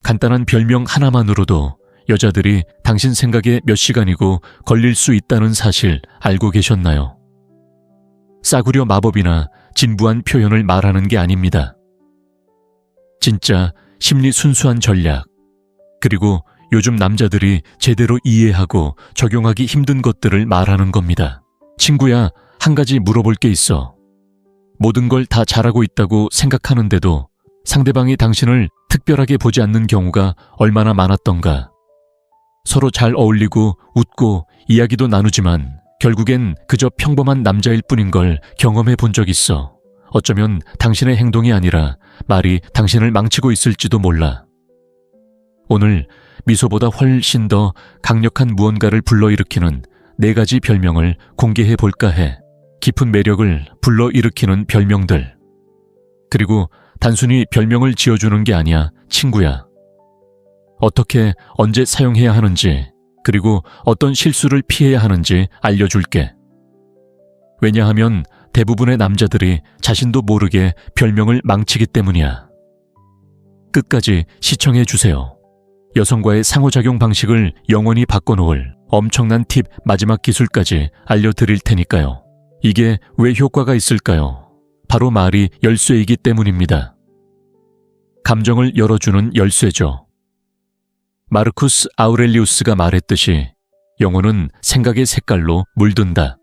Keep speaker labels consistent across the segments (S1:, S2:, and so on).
S1: 간단한 별명 하나만으로도 여자들이 당신 생각에 몇 시간이고 걸릴 수 있다는 사실 알고 계셨나요? 싸구려 마법이나 진부한 표현을 말하는 게 아닙니다. 진짜 심리 순수한 전략, 그리고 요즘 남자들이 제대로 이해하고 적용하기 힘든 것들을 말하는 겁니다. 친구야, 한 가지 물어볼 게 있어. 모든 걸 다 잘하고 있다고 생각하는데도 상대방이 당신을 특별하게 보지 않는 경우가 얼마나 많았던가. 서로 잘 어울리고 웃고 이야기도 나누지만 결국엔 그저 평범한 남자일 뿐인 걸 경험해 본 적 있어. 어쩌면 당신의 행동이 아니라 말이 당신을 망치고 있을지도 몰라. 오늘 미소보다 훨씬 더 강력한 무언가를 불러일으키는 4가지 별명을 공개해 볼까 해. 깊은 매력을 불러일으키는 별명들. 그리고 단순히 별명을 지어주는 게 아니야, 친구야. 어떻게, 언제 사용해야 하는지, 그리고 어떤 실수를 피해야 하는지 알려줄게. 왜냐하면 대부분의 남자들이 자신도 모르게 별명을 망치기 때문이야. 끝까지 시청해 주세요. 여성과의 상호작용 방식을 영원히 바꿔놓을 엄청난 팁 마지막 기술까지 알려드릴 테니까요. 이게 왜 효과가 있을까요? 바로 말이 열쇠이기 때문입니다. 감정을 열어주는 열쇠죠. 마르쿠스 아우렐리우스가 말했듯이 영혼은 생각의 색깔로 물든다.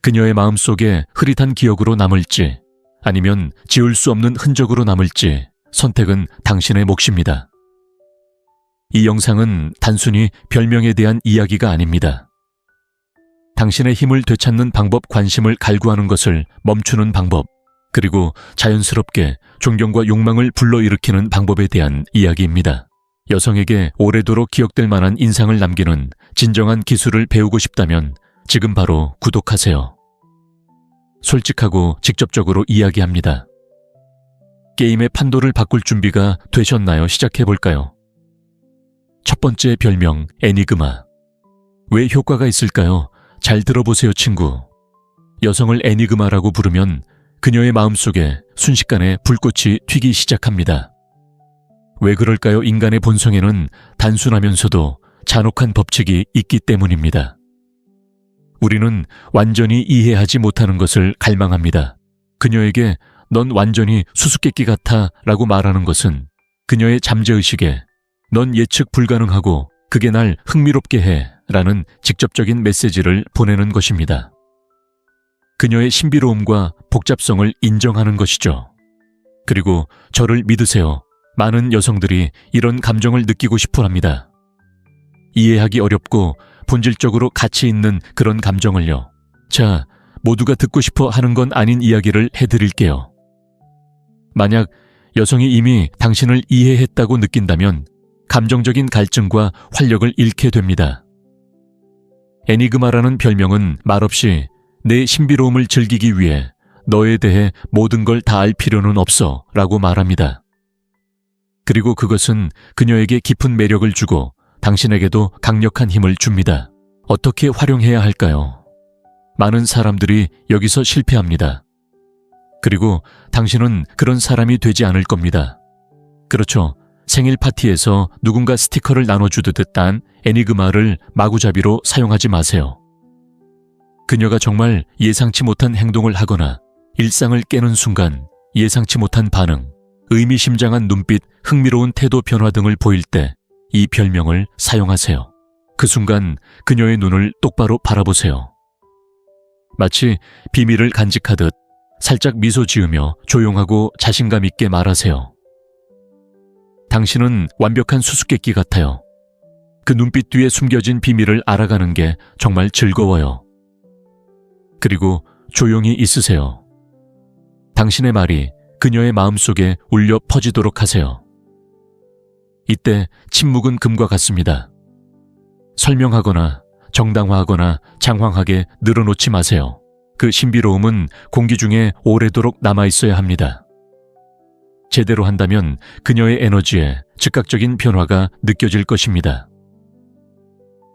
S1: 그녀의 마음속에 흐릿한 기억으로 남을지 아니면 지울 수 없는 흔적으로 남을지 선택은 당신의 몫입니다. 이 영상은 단순히 별명에 대한 이야기가 아닙니다. 당신의 힘을 되찾는 방법, 관심을 갈구하는 것을 멈추는 방법, 그리고 자연스럽게 존경과 욕망을 불러일으키는 방법에 대한 이야기입니다. 여성에게 오래도록 기억될 만한 인상을 남기는 진정한 기술을 배우고 싶다면 지금 바로 구독하세요. 솔직하고 직접적으로 이야기합니다. 게임의 판도를 바꿀 준비가 되셨나요? 시작해볼까요? 첫 번째 별명, 애니그마. 왜 효과가 있을까요? 잘 들어보세요, 친구. 여성을 애니그마라고 부르면 그녀의 마음속에 순식간에 불꽃이 튀기 시작합니다. 왜 그럴까요? 인간의 본성에는 단순하면서도 잔혹한 법칙이 있기 때문입니다. 우리는 완전히 이해하지 못하는 것을 갈망합니다. 그녀에게 넌 완전히 수수께끼 같아 라고 말하는 것은 그녀의 잠재의식에 넌 예측 불가능하고 그게 날 흥미롭게 해 라는 직접적인 메시지를 보내는 것입니다. 그녀의 신비로움과 복잡성을 인정하는 것이죠. 그리고 저를 믿으세요. 많은 여성들이 이런 감정을 느끼고 싶어 합니다. 이해하기 어렵고 본질적으로 가치 있는 그런 감정을요. 자, 모두가 듣고 싶어 하는 건 아닌 이야기를 해드릴게요. 만약 여성이 이미 당신을 이해했다고 느낀다면 감정적인 갈증과 활력을 잃게 됩니다. 애니그마라는 별명은 말없이 내 신비로움을 즐기기 위해 너에 대해 모든 걸 다 알 필요는 없어 라고 말합니다. 그리고 그것은 그녀에게 깊은 매력을 주고 당신에게도 강력한 힘을 줍니다. 어떻게 활용해야 할까요? 많은 사람들이 여기서 실패합니다. 그리고 당신은 그런 사람이 되지 않을 겁니다. 그렇죠. 생일 파티에서 누군가 스티커를 나눠주듯 딴 애니그마를 마구잡이로 사용하지 마세요. 그녀가 정말 예상치 못한 행동을 하거나 일상을 깨는 순간 예상치 못한 반응, 의미심장한 눈빛, 흥미로운 태도 변화 등을 보일 때 이 별명을 사용하세요. 그 순간 그녀의 눈을 똑바로 바라보세요. 마치 비밀을 간직하듯 살짝 미소 지으며 조용하고 자신감 있게 말하세요. 당신은 완벽한 수수께끼 같아요. 그 눈빛 뒤에 숨겨진 비밀을 알아가는 게 정말 즐거워요. 그리고 조용히 있으세요. 당신의 말이 그녀의 마음속에 울려 퍼지도록 하세요. 이때 침묵은 금과 같습니다. 설명하거나 정당화하거나 장황하게 늘어놓지 마세요. 그 신비로움은 공기 중에 오래도록 남아있어야 합니다. 제대로 한다면 그녀의 에너지에 즉각적인 변화가 느껴질 것입니다.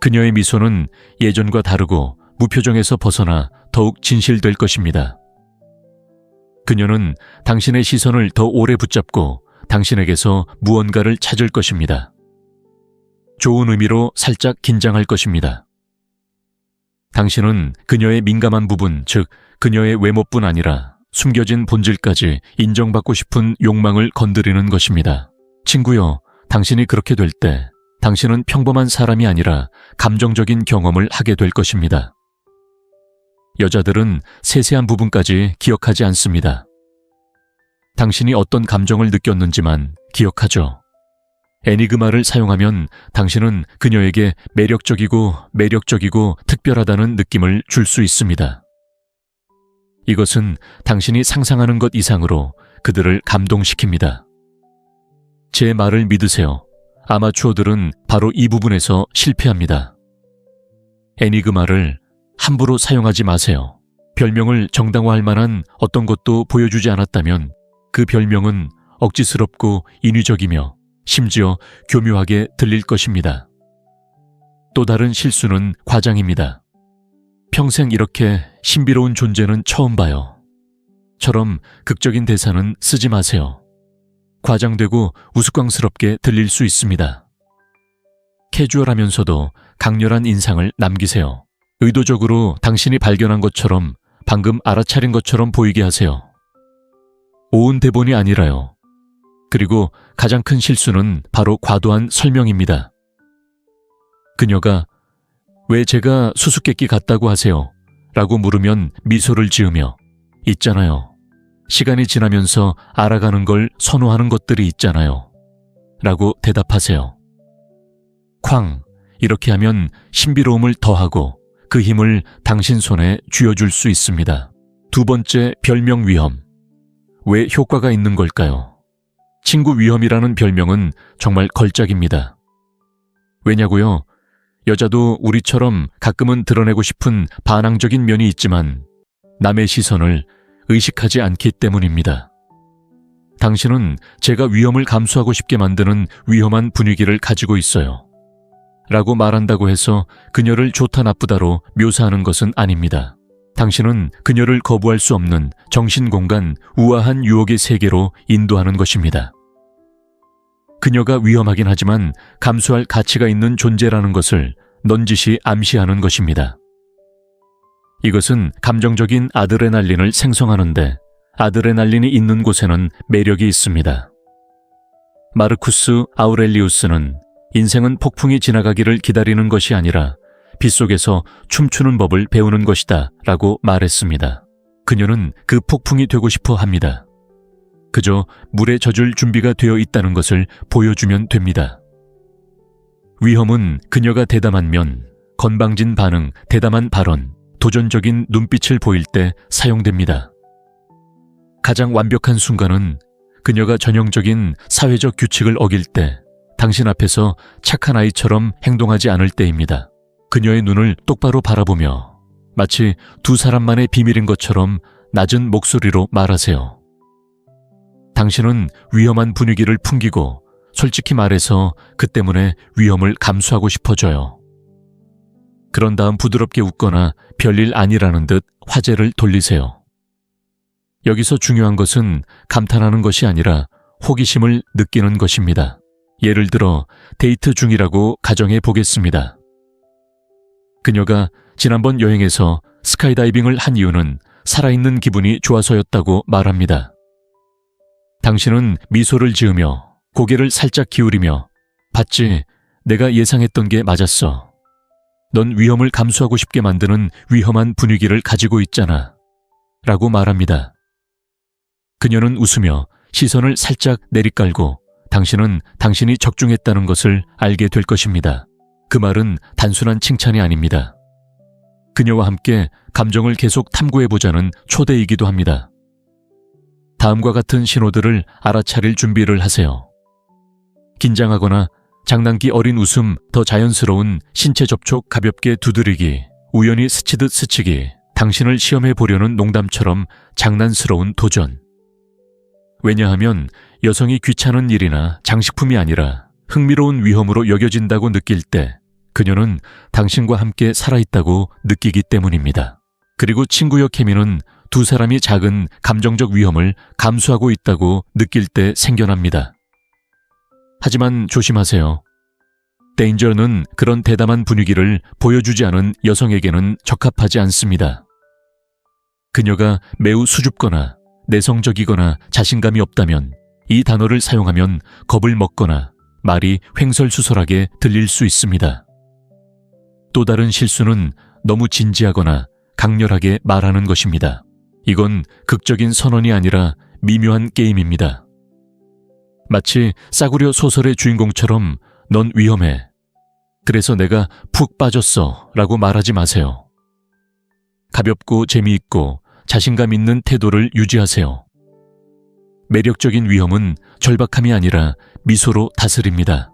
S1: 그녀의 미소는 예전과 다르고 무표정에서 벗어나 더욱 진실될 것입니다. 그녀는 당신의 시선을 더 오래 붙잡고 당신에게서 무언가를 찾을 것입니다. 좋은 의미로 살짝 긴장할 것입니다. 당신은 그녀의 민감한 부분, 즉 그녀의 외모뿐 아니라 숨겨진 본질까지 인정받고 싶은 욕망을 건드리는 것입니다. 친구여, 당신이 그렇게 될 때 당신은 평범한 사람이 아니라 감정적인 경험을 하게 될 것입니다. 여자들은 세세한 부분까지 기억하지 않습니다. 당신이 어떤 감정을 느꼈는지만 기억하죠. 애니그마를 사용하면 당신은 그녀에게 매력적이고 특별하다는 느낌을 줄 수 있습니다. 이것은 당신이 상상하는 것 이상으로 그들을 감동시킵니다. 제 말을 믿으세요. 아마추어들은 바로 이 부분에서 실패합니다. 애니그마를 함부로 사용하지 마세요. 별명을 정당화할 만한 어떤 것도 보여주지 않았다면 그 별명은 억지스럽고 인위적이며 심지어 교묘하게 들릴 것입니다. 또 다른 실수는 과장입니다. 평생 이렇게 신비로운 존재는 처음 봐요. 처럼 극적인 대사는 쓰지 마세요. 과장되고 우스꽝스럽게 들릴 수 있습니다. 캐주얼하면서도 강렬한 인상을 남기세요. 의도적으로 당신이 발견한 것처럼 방금 알아차린 것처럼 보이게 하세요. 온 대본이 아니라요. 그리고 가장 큰 실수는 바로 과도한 설명입니다. 그녀가 왜 제가 수수께끼 같다고 하세요? 라고 물으면 미소를 지으며 있잖아요. 시간이 지나면서 알아가는 걸 선호하는 것들이 있잖아요. 라고 대답하세요. 쾅! 이렇게 하면 신비로움을 더하고 그 힘을 당신 손에 쥐어줄 수 있습니다. 두 번째, 별명 위험. 왜 효과가 있는 걸까요? 친구 위험이라는 별명은 정말 걸작입니다. 왜냐고요? 여자도 우리처럼 가끔은 드러내고 싶은 반항적인 면이 있지만 남의 시선을 의식하지 않기 때문입니다. 당신은 제가 위험을 감수하고 싶게 만드는 위험한 분위기를 가지고 있어요. 라고 말한다고 해서 그녀를 좋다 나쁘다로 묘사하는 것은 아닙니다. 당신은 그녀를 거부할 수 없는 정신공간 우아한 유혹의 세계로 인도하는 것입니다. 그녀가 위험하긴 하지만 감수할 가치가 있는 존재라는 것을 넌지시 암시하는 것입니다. 이것은 감정적인 아드레날린을 생성하는데 아드레날린이 있는 곳에는 매력이 있습니다. 마르쿠스 아우렐리우스는 인생은 폭풍이 지나가기를 기다리는 것이 아니라 빗속에서 춤추는 법을 배우는 것이다 라고 말했습니다. 그녀는 그 폭풍이 되고 싶어 합니다. 그저 물에 젖을 준비가 되어 있다는 것을 보여주면 됩니다. 위험은 그녀가 대담한 면, 건방진 반응, 대담한 발언, 도전적인 눈빛을 보일 때 사용됩니다. 가장 완벽한 순간은 그녀가 전형적인 사회적 규칙을 어길 때, 당신 앞에서 착한 아이처럼 행동하지 않을 때입니다. 그녀의 눈을 똑바로 바라보며 마치 두 사람만의 비밀인 것처럼 낮은 목소리로 말하세요. 당신은 위험한 분위기를 풍기고 솔직히 말해서 그 때문에 위험을 감수하고 싶어져요. 그런 다음 부드럽게 웃거나 별일 아니라는 듯 화제를 돌리세요. 여기서 중요한 것은 감탄하는 것이 아니라 호기심을 느끼는 것입니다. 예를 들어 데이트 중이라고 가정해 보겠습니다. 그녀가 지난번 여행에서 스카이다이빙을 한 이유는 살아있는 기분이 좋아서였다고 말합니다. 당신은 미소를 지으며 고개를 살짝 기울이며 봤지, 내가 예상했던 게 맞았어. 넌 위험을 감수하고 싶게 만드는 위험한 분위기를 가지고 있잖아. 라고 말합니다. 그녀는 웃으며 시선을 살짝 내리깔고 당신은 당신이 적중했다는 것을 알게 될 것입니다. 그 말은 단순한 칭찬이 아닙니다. 그녀와 함께 감정을 계속 탐구해보자는 초대이기도 합니다. 다음과 같은 신호들을 알아차릴 준비를 하세요. 긴장하거나 장난기 어린 웃음, 더 자연스러운 신체 접촉 가볍게 두드리기, 우연히 스치듯 스치기, 당신을 시험해 보려는 농담처럼 장난스러운 도전. 왜냐하면 여성이 귀찮은 일이나 장식품이 아니라 흥미로운 위험으로 여겨진다고 느낄 때 그녀는 당신과 함께 살아있다고 느끼기 때문입니다. 그리고 친구여 케미는 두 사람이 작은 감정적 위험을 감수하고 있다고 느낄 때 생겨납니다. 하지만 조심하세요. 데인저는 그런 대담한 분위기를 보여주지 않은 여성에게는 적합하지 않습니다. 그녀가 매우 수줍거나 내성적이거나 자신감이 없다면 이 단어를 사용하면 겁을 먹거나 말이 횡설수설하게 들릴 수 있습니다. 또 다른 실수는 너무 진지하거나 강렬하게 말하는 것입니다. 이건 극적인 선언이 아니라 미묘한 게임입니다. 마치 싸구려 소설의 주인공처럼 넌 위험해. 그래서 내가 푹 빠졌어 라고 말하지 마세요. 가볍고 재미있고 자신감 있는 태도를 유지하세요. 매력적인 위험은 절박함이 아니라 미소로 다스립니다.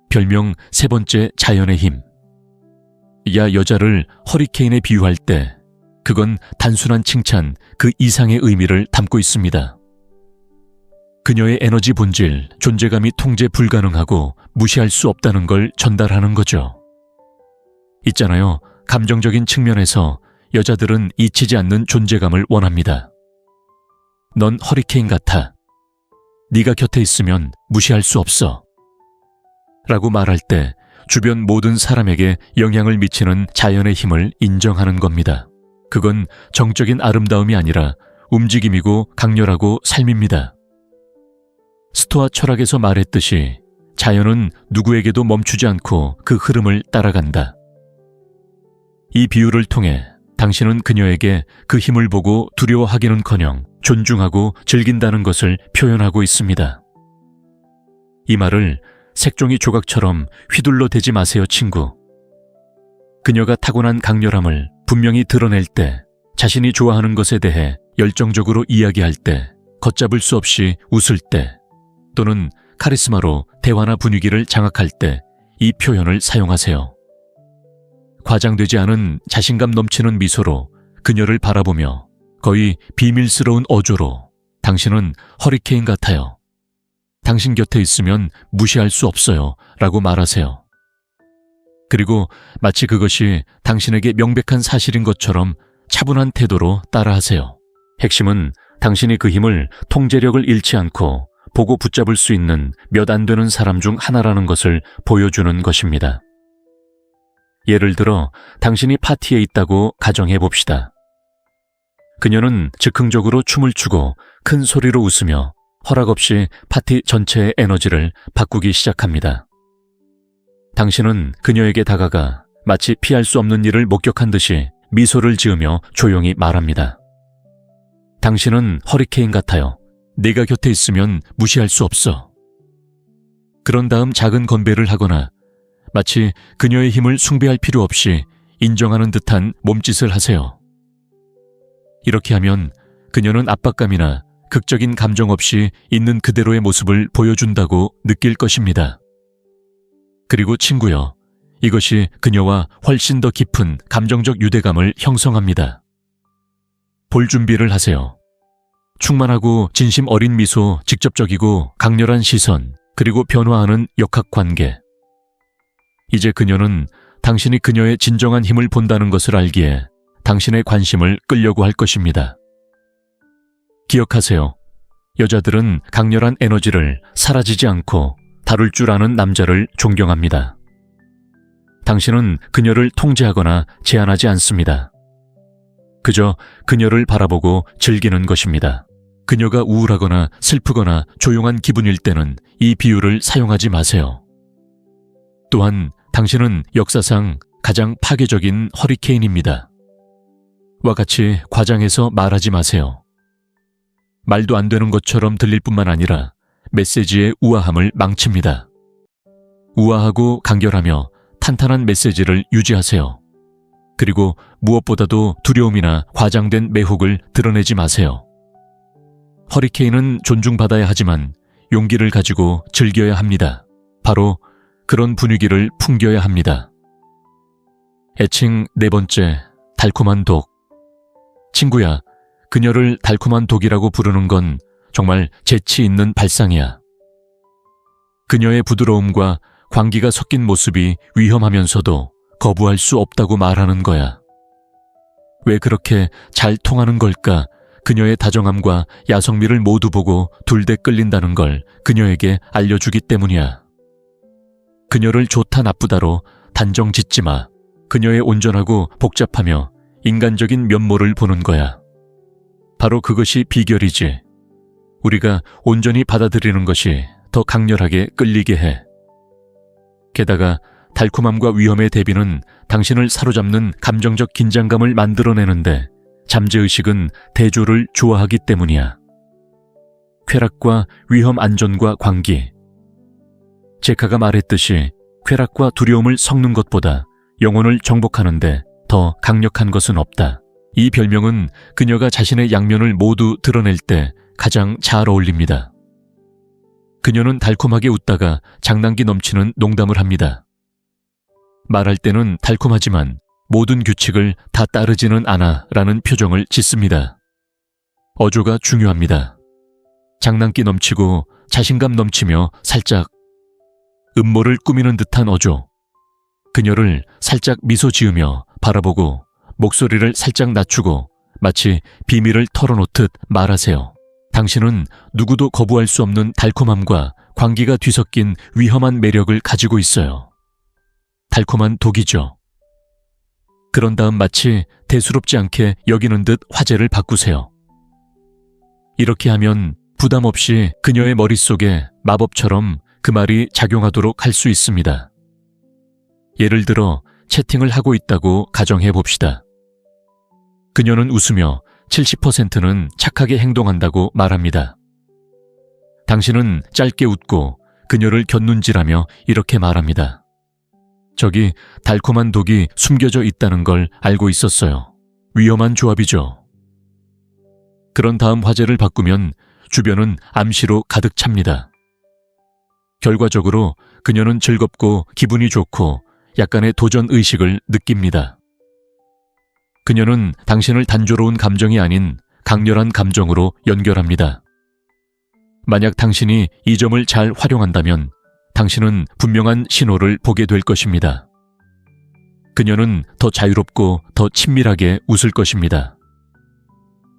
S1: 별명 세 번째, 자연의 힘. 야 여자를 허리케인에 비유할 때 그건 단순한 칭찬 그 이상의 의미를 담고 있습니다. 그녀의 에너지 본질, 존재감이 통제 불가능하고 무시할 수 없다는 걸 전달하는 거죠. 있잖아요. 감정적인 측면에서 여자들은 잊히지 않는 존재감을 원합니다. 넌 허리케인 같아. 네가 곁에 있으면 무시할 수 없어. 라고 말할 때 주변 모든 사람에게 영향을 미치는 자연의 힘을 인정하는 겁니다. 그건 정적인 아름다움이 아니라 움직임이고 강렬하고 삶입니다. 스토아 철학에서 말했듯이 자연은 누구에게도 멈추지 않고 그 흐름을 따라간다. 이 비유를 통해 당신은 그녀에게 그 힘을 보고 두려워하기는커녕 존중하고 즐긴다는 것을 표현하고 있습니다. 이 말을 색종이 조각처럼 휘둘러 대지 마세요, 친구. 그녀가 타고난 강렬함을 분명히 드러낼 때, 자신이 좋아하는 것에 대해 열정적으로 이야기할 때, 걷잡을 수 없이 웃을 때, 또는 카리스마로 대화나 분위기를 장악할 때 이 표현을 사용하세요. 과장되지 않은 자신감 넘치는 미소로 그녀를 바라보며 거의 비밀스러운 어조로 당신은 허리케인 같아요. 당신 곁에 있으면 무시할 수 없어요. 라고 말하세요. 그리고 마치 그것이 당신에게 명백한 사실인 것처럼 차분한 태도로 따라하세요. 핵심은 당신이 그 힘을 통제력을 잃지 않고 보고 붙잡을 수 있는 몇 안 되는 사람 중 하나라는 것을 보여주는 것입니다. 예를 들어 당신이 파티에 있다고 가정해 봅시다. 그녀는 즉흥적으로 춤을 추고 큰 소리로 웃으며 허락 없이 파티 전체의 에너지를 바꾸기 시작합니다. 당신은 그녀에게 다가가 마치 피할 수 없는 일을 목격한 듯이 미소를 지으며 조용히 말합니다. 당신은 허리케인 같아요. 네가 곁에 있으면 무시할 수 없어. 그런 다음 작은 건배를 하거나 마치 그녀의 힘을 숭배할 필요 없이 인정하는 듯한 몸짓을 하세요. 이렇게 하면 그녀는 압박감이나 극적인 감정 없이 있는 그대로의 모습을 보여준다고 느낄 것입니다. 그리고 친구여, 이것이 그녀와 훨씬 더 깊은 감정적 유대감을 형성합니다. 볼 준비를 하세요. 충만하고 진심 어린 미소, 직접적이고 강렬한 시선, 그리고 변화하는 역학관계. 이제 그녀는 당신이 그녀의 진정한 힘을 본다는 것을 알기에 당신의 관심을 끌려고 할 것입니다. 기억하세요. 여자들은 강렬한 에너지를 사라지지 않고 다룰 줄 아는 남자를 존경합니다. 당신은 그녀를 통제하거나 제한하지 않습니다. 그저 그녀를 바라보고 즐기는 것입니다. 그녀가 우울하거나 슬프거나 조용한 기분일 때는 이 비유를 사용하지 마세요. 또한 당신은 역사상 가장 파괴적인 허리케인입니다. 와 같이 과장해서 말하지 마세요. 말도 안 되는 것처럼 들릴 뿐만 아니라 메시지의 우아함을 망칩니다. 우아하고 간결하며 탄탄한 메시지를 유지하세요. 그리고 무엇보다도 두려움이나 과장된 매혹을 드러내지 마세요. 허리케인은 존중받아야 하지만 용기를 가지고 즐겨야 합니다. 바로 그런 분위기를 풍겨야 합니다. 애칭 네 번째, 달콤한 독. 친구야, 그녀를 달콤한 독이라고 부르는 건 정말 재치 있는 발상이야. 그녀의 부드러움과 광기가 섞인 모습이 위험하면서도 거부할 수 없다고 말하는 거야. 왜 그렇게 잘 통하는 걸까? 그녀의 다정함과 야성미를 모두 보고 둘대 끌린다는 걸 그녀에게 알려주기 때문이야. 그녀를 좋다 나쁘다로 단정 짓지 마. 그녀의 온전하고 복잡하며 인간적인 면모를 보는 거야. 바로 그것이 비결이지. 우리가 온전히 받아들이는 것이 더 강렬하게 끌리게 해. 게다가 달콤함과 위험의 대비는 당신을 사로잡는 감정적 긴장감을 만들어내는데 잠재의식은 대조를 좋아하기 때문이야. 쾌락과 위험 안전과 관계. 제카가 말했듯이 쾌락과 두려움을 섞는 것보다 영혼을 정복하는데 더 강력한 것은 없다. 이 별명은 그녀가 자신의 양면을 모두 드러낼 때 가장 잘 어울립니다. 그녀는 달콤하게 웃다가 장난기 넘치는 농담을 합니다. 말할 때는 달콤하지만 모든 규칙을 다 따르지는 않아 라는 표정을 짓습니다. 어조가 중요합니다. 장난기 넘치고 자신감 넘치며 살짝 음모를 꾸미는 듯한 어조. 그녀를 살짝 미소 지으며 바라보고 목소리를 살짝 낮추고 마치 비밀을 털어놓듯 말하세요. 당신은 누구도 거부할 수 없는 달콤함과 광기가 뒤섞인 위험한 매력을 가지고 있어요. 달콤한 독이죠. 그런 다음 마치 대수롭지 않게 여기는 듯 화제를 바꾸세요. 이렇게 하면 부담 없이 그녀의 머릿속에 마법처럼 그 말이 작용하도록 할 수 있습니다. 예를 들어 채팅을 하고 있다고 가정해 봅시다. 그녀는 웃으며 70%는 착하게 행동한다고 말합니다. 당신은 짧게 웃고 그녀를 곁눈질하며 이렇게 말합니다. 저기 달콤한 독이 숨겨져 있다는 걸 알고 있었어요. 위험한 조합이죠. 그런 다음 화제를 바꾸면 주변은 암시로 가득 찹니다. 결과적으로 그녀는 즐겁고 기분이 좋고 약간의 도전 의식을 느낍니다. 그녀는 당신을 단조로운 감정이 아닌 강렬한 감정으로 연결합니다. 만약 당신이 이 점을 잘 활용한다면 당신은 분명한 신호를 보게 될 것입니다. 그녀는 더 자유롭고 더 친밀하게 웃을 것입니다.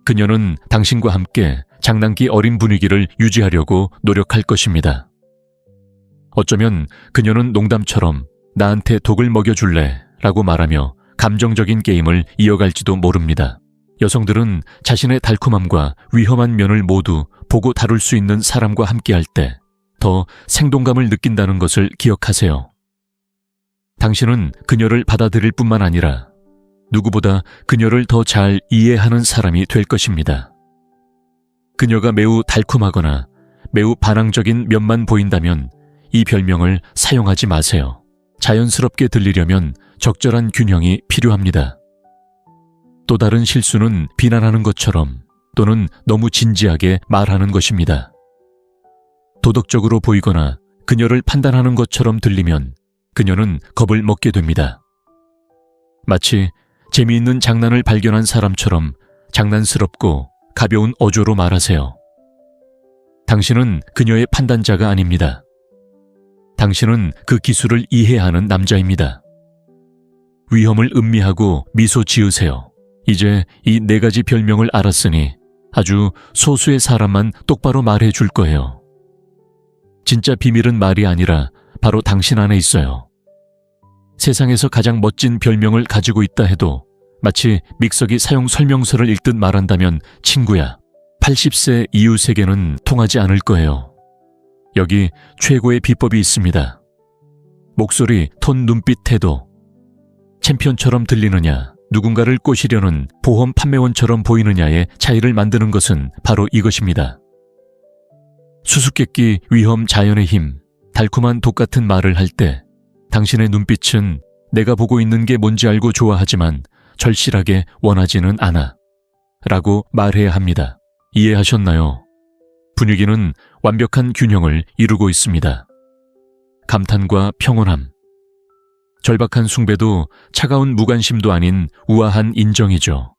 S1: 그녀는 당신과 함께 장난기 어린 분위기를 유지하려고 노력할 것입니다. 어쩌면 그녀는 농담처럼 나한테 독을 먹여줄래? 라고 말하며 감정적인 게임을 이어갈지도 모릅니다. 여성들은 자신의 달콤함과 위험한 면을 모두 보고 다룰 수 있는 사람과 함께할 때 더 생동감을 느낀다는 것을 기억하세요. 당신은 그녀를 받아들일 뿐만 아니라 누구보다 그녀를 더 잘 이해하는 사람이 될 것입니다. 그녀가 매우 달콤하거나 매우 반항적인 면만 보인다면 이 별명을 사용하지 마세요. 자연스럽게 들리려면 적절한 균형이 필요합니다. 또 다른 실수는 비난하는 것처럼 또는 너무 진지하게 말하는 것입니다. 도덕적으로 보이거나 그녀를 판단하는 것처럼 들리면 그녀는 겁을 먹게 됩니다. 마치 재미있는 장난을 발견한 사람처럼 장난스럽고 가벼운 어조로 말하세요. 당신은 그녀의 판단자가 아닙니다. 당신은 그 기술을 이해하는 남자입니다. 위험을 음미하고 미소 지으세요. 이제 이 4가지 별명을 알았으니 아주 소수의 사람만 똑바로 말해 줄 거예요. 진짜 비밀은 말이 아니라 바로 당신 안에 있어요. 세상에서 가장 멋진 별명을 가지고 있다 해도 마치 믹서기 사용 설명서를 읽듯 말한다면 친구야, 80세 이웃에게는 통하지 않을 거예요. 여기 최고의 비법이 있습니다. 목소리, 톤, 눈빛, 태도. 챔피언처럼 들리느냐, 누군가를 꼬시려는 보험 판매원처럼 보이느냐의 차이를 만드는 것은 바로 이것입니다. 수수께끼, 위험, 자연의 힘, 달콤한 독 같은 말을 할 때 당신의 눈빛은 내가 보고 있는 게 뭔지 알고 좋아하지만 절실하게 원하지는 않아 라고 말해야 합니다. 이해하셨나요? 분위기는 완벽한 균형을 이루고 있습니다. 감탄과 평온함. 절박한 숭배도 차가운 무관심도 아닌 우아한 인정이죠.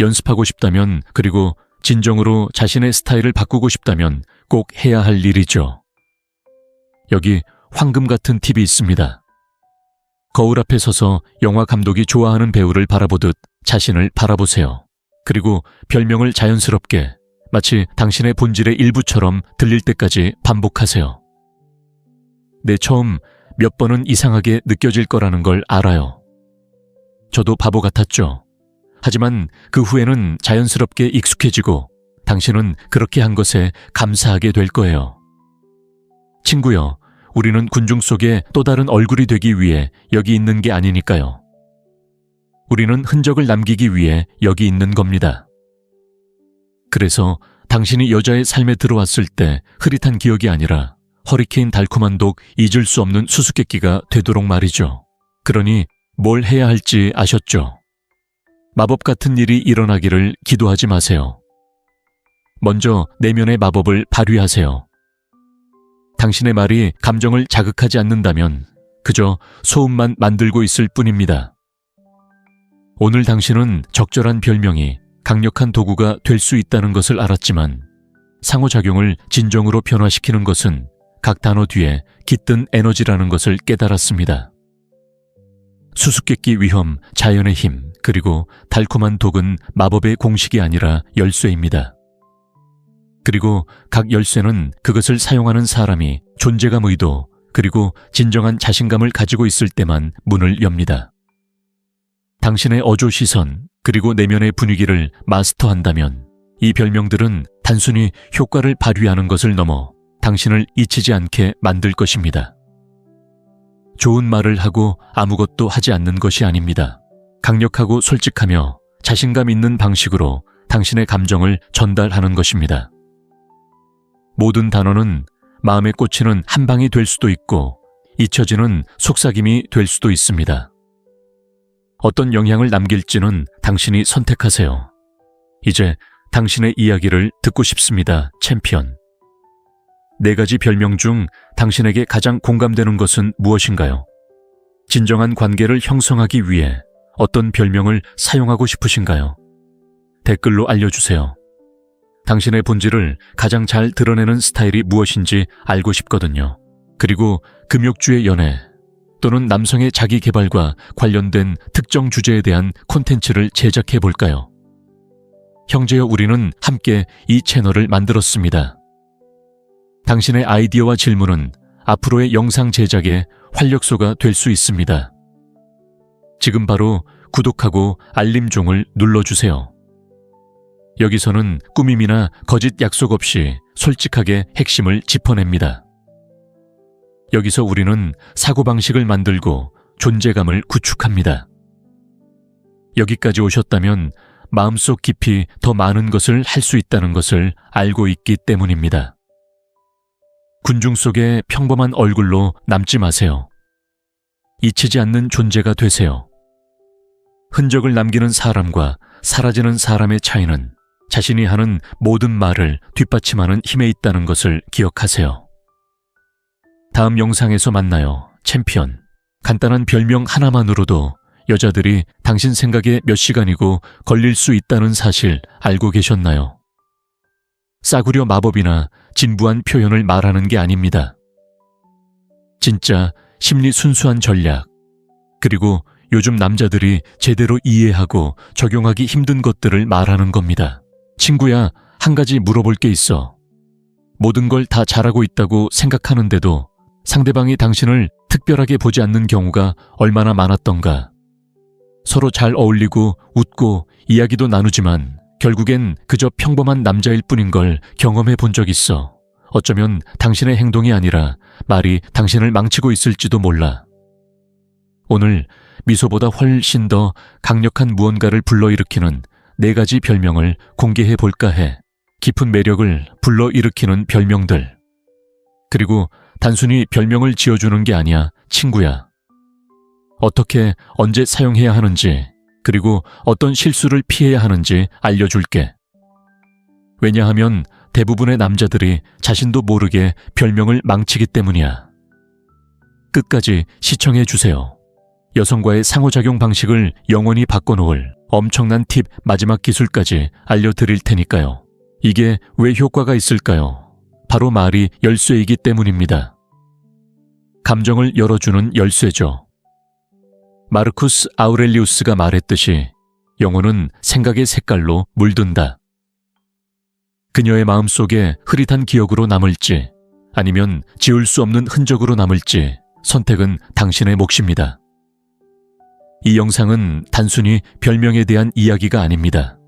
S1: 연습하고 싶다면, 그리고 진정으로 자신의 스타일을 바꾸고 싶다면 꼭 해야 할 일이죠. 여기 황금 같은 팁이 있습니다. 거울 앞에 서서 영화 감독이 좋아하는 배우를 바라보듯 자신을 바라보세요. 그리고 별명을 자연스럽게 마치 당신의 본질의 일부처럼 들릴 때까지 반복하세요. 네, 처음 몇 번은 이상하게 느껴질 거라는 걸 알아요. 저도 바보 같았죠. 하지만 그 후에는 자연스럽게 익숙해지고 당신은 그렇게 한 것에 감사하게 될 거예요. 친구여, 우리는 군중 속에 또 다른 얼굴이 되기 위해 여기 있는 게 아니니까요. 우리는 흔적을 남기기 위해 여기 있는 겁니다. 그래서 당신이 여자의 삶에 들어왔을 때 흐릿한 기억이 아니라 허리케인 달콤한 독 잊을 수 없는 수수께끼가 되도록 말이죠. 그러니 뭘 해야 할지 아셨죠? 마법 같은 일이 일어나기를 기도하지 마세요. 먼저 내면의 마법을 발휘하세요. 당신의 말이 감정을 자극하지 않는다면 그저 소음만 만들고 있을 뿐입니다. 오늘 당신은 적절한 별명이 강력한 도구가 될 수 있다는 것을 알았지만 상호작용을 진정으로 변화시키는 것은 각 단어 뒤에 깃든 에너지라는 것을 깨달았습니다. 수수께끼 위험, 자연의 힘, 그리고 달콤한 독은 마법의 공식이 아니라 열쇠입니다. 그리고 각 열쇠는 그것을 사용하는 사람이 존재감 의도, 그리고 진정한 자신감을 가지고 있을 때만 문을 엽니다. 당신의 어조 시선, 그리고 내면의 분위기를 마스터한다면 이 별명들은 단순히 효과를 발휘하는 것을 넘어 당신을 잊히지 않게 만들 것입니다. 좋은 말을 하고 아무것도 하지 않는 것이 아닙니다. 강력하고 솔직하며 자신감 있는 방식으로 당신의 감정을 전달하는 것입니다. 모든 단어는 마음에 꽂히는 한 방이 될 수도 있고 잊혀지는 속삭임이 될 수도 있습니다. 어떤 영향을 남길지는 당신이 선택하세요. 이제 당신의 이야기를 듣고 싶습니다, 챔피언. 4가지 별명 중 당신에게 가장 공감되는 것은 무엇인가요? 진정한 관계를 형성하기 위해 어떤 별명을 사용하고 싶으신가요? 댓글로 알려주세요. 당신의 본질을 가장 잘 드러내는 스타일이 무엇인지 알고 싶거든요. 그리고 금욕주의 연애 또는 남성의 자기 개발과 관련된 특정 주제에 대한 콘텐츠를 제작해 볼까요? 형제여, 우리는 함께 이 채널을 만들었습니다. 당신의 아이디어와 질문은 앞으로의 영상 제작의 활력소가 될 수 있습니다. 지금 바로 구독하고 알림종을 눌러주세요. 여기서는 꾸밈이나 거짓 약속 없이 솔직하게 핵심을 짚어냅니다. 여기서 우리는 사고방식을 만들고 존재감을 구축합니다. 여기까지 오셨다면 마음속 깊이 더 많은 것을 할 수 있다는 것을 알고 있기 때문입니다. 군중 속의 평범한 얼굴로 남지 마세요. 잊히지 않는 존재가 되세요. 흔적을 남기는 사람과 사라지는 사람의 차이는 자신이 하는 모든 말을 뒷받침하는 힘에 있다는 것을 기억하세요. 다음 영상에서 만나요, 챔피언. 간단한 별명 하나만으로도 여자들이 당신 생각에 몇 시간이고 걸릴 수 있다는 사실 알고 계셨나요? 싸구려 마법이나 진부한 표현을 말하는 게 아닙니다. 진짜 심리 순수한 전략, 그리고 요즘 남자들이 제대로 이해하고 적용하기 힘든 것들을 말하는 겁니다. 친구야, 한 가지 물어볼 게 있어. 모든 걸 다 잘하고 있다고 생각하는데도 상대방이 당신을 특별하게 보지 않는 경우가 얼마나 많았던가. 서로 잘 어울리고 웃고 이야기도 나누지만 결국엔 그저 평범한 남자일 뿐인 걸 경험해 본 적 있어. 어쩌면 당신의 행동이 아니라 말이 당신을 망치고 있을지도 몰라. 오늘 미소보다 훨씬 더 강력한 무언가를 불러일으키는 4가지 별명을 공개해 볼까 해. 깊은 매력을 불러일으키는 별명들. 그리고 단순히 별명을 지어주는 게 아니야, 친구야. 어떻게, 언제 사용해야 하는지, 그리고 어떤 실수를 피해야 하는지 알려줄게. 왜냐하면 대부분의 남자들이 자신도 모르게 별명을 망치기 때문이야. 끝까지 시청해 주세요. 여성과의 상호작용 방식을 영원히 바꿔놓을 엄청난 팁 마지막 기술까지 알려드릴 테니까요. 이게 왜 효과가 있을까요? 바로 말이 열쇠이기 때문입니다. 감정을 열어주는 열쇠죠. 마르쿠스 아우렐리우스가 말했듯이 영혼은 생각의 색깔로 물든다. 그녀의 마음속에 흐릿한 기억으로 남을지 아니면 지울 수 없는 흔적으로 남을지 선택은 당신의 몫입니다. 이 영상은 단순히 별명에 대한 이야기가 아닙니다.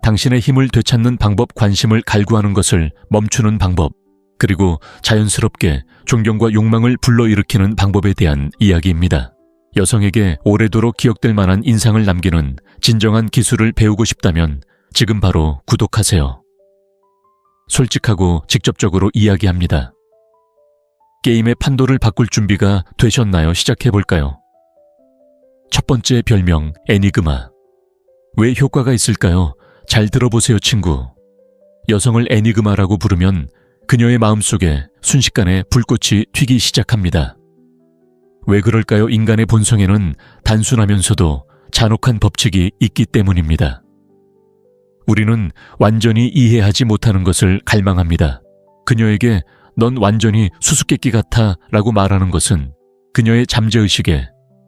S1: 당신의 힘을 되찾는 방법, 관심을 갈구하는 것을 멈추는 방법, 그리고 자연스럽게 존경과 욕망을 불러일으키는 방법에 대한 이야기입니다. 여성에게 오래도록 기억될 만한 인상을 남기는 진정한 기술을 배우고 싶다면 지금 바로 구독하세요. 솔직하고 직접적으로 이야기합니다. 게임의 판도를 바꿀 준비가 되셨나요? 시작해볼까요? 첫 번째 별명, 애니그마. 왜 효과가 있을까요? 잘 들어보세요, 친구. 여성을 애니그마라고 부르면 그녀의 마음속에 순식간에 불꽃이 튀기 시작합니다. 왜 그럴까요? 인간의 본성에는 단순하면서도 잔혹한 법칙이 있기 때문입니다. 우리는 완전히 이해하지 못하는 것을 갈망합니다. 그녀에게 넌 완전히 수수께끼 같아 라고 말하는 것은 그녀의 잠재의식에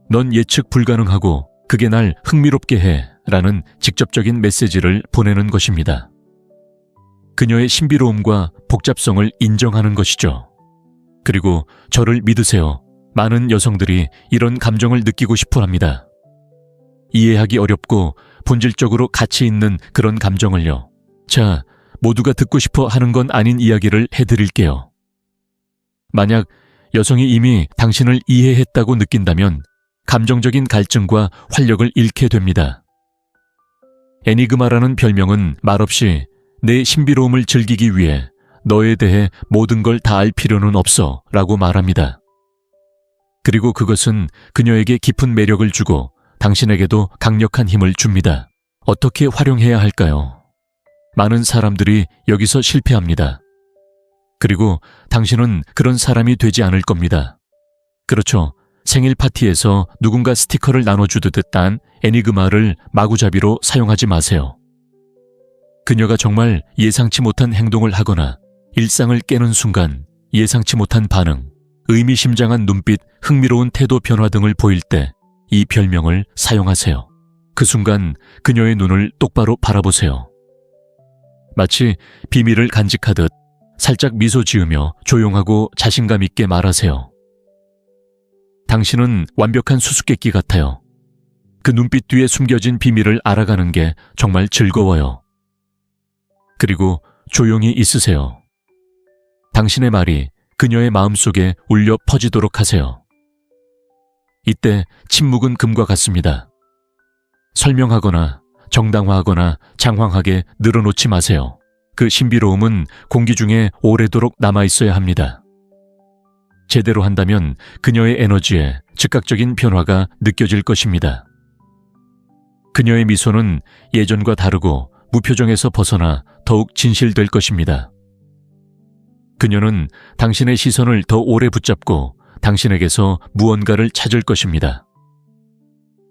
S1: 넌 예측 불가능하고 그게 날 흥미롭게 해 라는 직접적인 메시지를 보내는 것입니다. 그녀의 신비로움과 복잡성을 인정하는 것이죠. 그리고 저를 믿으세요. 많은 여성들이 이런 감정을 느끼고 싶어 합니다. 이해하기 어렵고 본질적으로 가치 있는 그런 감정을요. 자, 모두가 듣고 싶어 하는 건 아닌 이야기를 해드릴게요. 만약 여성이 이미 당신을 이해했다고 느낀다면 감정적인 갈증과 활력을 잃게 됩니다. 애니그마라는 별명은 말없이 내 신비로움을 즐기기 위해 너에 대해 모든 걸 다 알 필요는 없어 라고 말합니다. 그리고 그것은 그녀에게 깊은 매력을 주고 당신에게도 강력한 힘을 줍니다. 어떻게 활용해야 할까요? 많은 사람들이 여기서 실패합니다. 그리고 당신은 그런 사람이 되지 않을 겁니다. 그렇죠. 생일 파티에서 누군가 스티커를 나눠주듯 딴 애니그마를 마구잡이로 사용하지 마세요. 그녀가 정말 예상치 못한 행동을 하거나 일상을 깨는 순간 예상치 못한 반응, 의미심장한 눈빛, 흥미로운 태도 변화 등을 보일 때 이 별명을 사용하세요. 그 순간 그녀의 눈을 똑바로 바라보세요. 마치 비밀을 간직하듯 살짝 미소 지으며 조용하고 자신감 있게 말하세요. 당신은 완벽한 수수께끼 같아요. 그 눈빛 뒤에 숨겨진 비밀을 알아가는 게 정말 즐거워요. 그리고 조용히 있으세요. 당신의 말이 그녀의 마음속에 울려 퍼지도록 하세요. 이때 침묵은 금과 같습니다. 설명하거나 정당화하거나 장황하게 늘어놓지 마세요. 그 신비로움은 공기 중에 오래도록 남아있어야 합니다. 제대로 한다면 그녀의 에너지에 즉각적인 변화가 느껴질 것입니다. 그녀의 미소는 예전과 다르고 무표정에서 벗어나 더욱 진실될 것입니다. 그녀는 당신의 시선을 더 오래 붙잡고 당신에게서 무언가를 찾을 것입니다.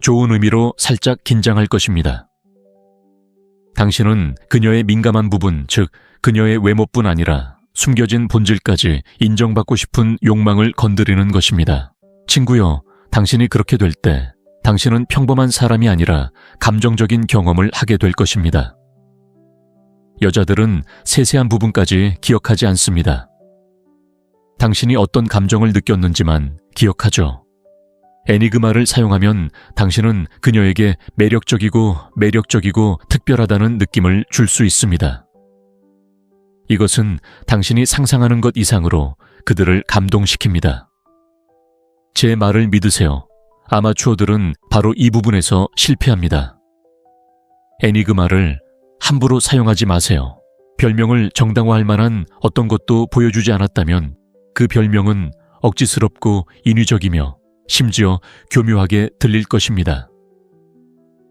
S1: 좋은 의미로 살짝 긴장할 것입니다. 당신은 그녀의 민감한 부분, 즉 그녀의 외모뿐 아니라 숨겨진 본질까지 인정받고 싶은 욕망을 건드리는 것입니다. 친구여, 당신이 그렇게 될 때 당신은 평범한 사람이 아니라 감정적인 경험을 하게 될 것입니다. 여자들은 세세한 부분까지 기억하지 않습니다. 당신이 어떤 감정을 느꼈는지만 기억하죠. 애니그마를 사용하면 당신은 그녀에게 매력적이고 특별하다는 느낌을 줄 수 있습니다. 이것은 당신이 상상하는 것 이상으로 그들을 감동시킵니다. 제 말을 믿으세요. 아마추어들은 바로 이 부분에서 실패합니다. 애니그마를 함부로 사용하지 마세요. 별명을 정당화할 만한 어떤 것도 보여주지 않았다면 그 별명은 억지스럽고 인위적이며 심지어 교묘하게 들릴 것입니다.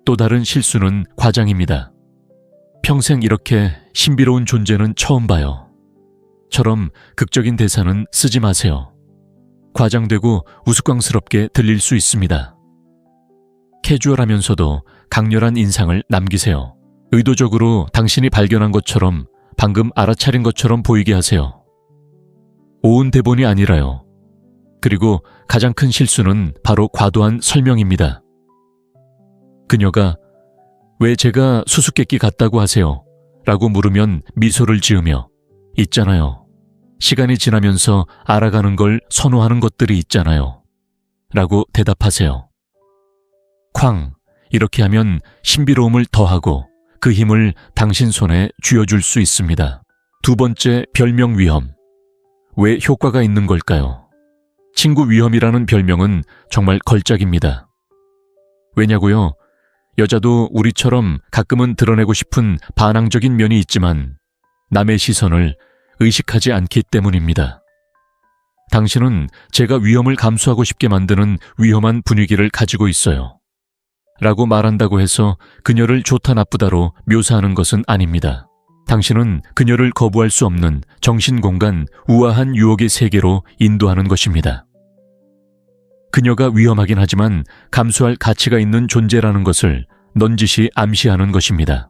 S1: 또 다른 실수는 과장입니다. 평생 이렇게 신비로운 존재는 처음 봐요. 처럼 극적인 대사는 쓰지 마세요. 과장되고 우스꽝스럽게 들릴 수 있습니다. 캐주얼하면서도 강렬한 인상을 남기세요. 의도적으로 당신이 발견한 것처럼 방금 알아차린 것처럼 보이게 하세요. 온 대본이 아니라요. 그리고 가장 큰 실수는 바로 과도한 설명입니다. 그녀가 왜 제가 수수께끼 같다고 하세요? 라고 물으면 미소를 지으며 있잖아요. 시간이 지나면서 알아가는 걸 선호하는 것들이 있잖아요. 라고 대답하세요. 쾅! 이렇게 하면 신비로움을 더하고 그 힘을 당신 손에 쥐어줄 수 있습니다. 두 번째, 별명 위험. 왜 효과가 있는 걸까요? 친구 위험이라는 별명은 정말 걸작입니다. 왜냐고요? 여자도 우리처럼 가끔은 드러내고 싶은 반항적인 면이 있지만 남의 시선을 의식하지 않기 때문입니다. 당신은 제가 위험을 감수하고 싶게 만드는 위험한 분위기를 가지고 있어요. 라고 말한다고 해서 그녀를 좋다 나쁘다로 묘사하는 것은 아닙니다. 당신은 그녀를 거부할 수 없는 정신공간 우아한 유혹의 세계로 인도하는 것입니다. 그녀가 위험하긴 하지만 감수할 가치가 있는 존재라는 것을 넌지시 암시하는 것입니다.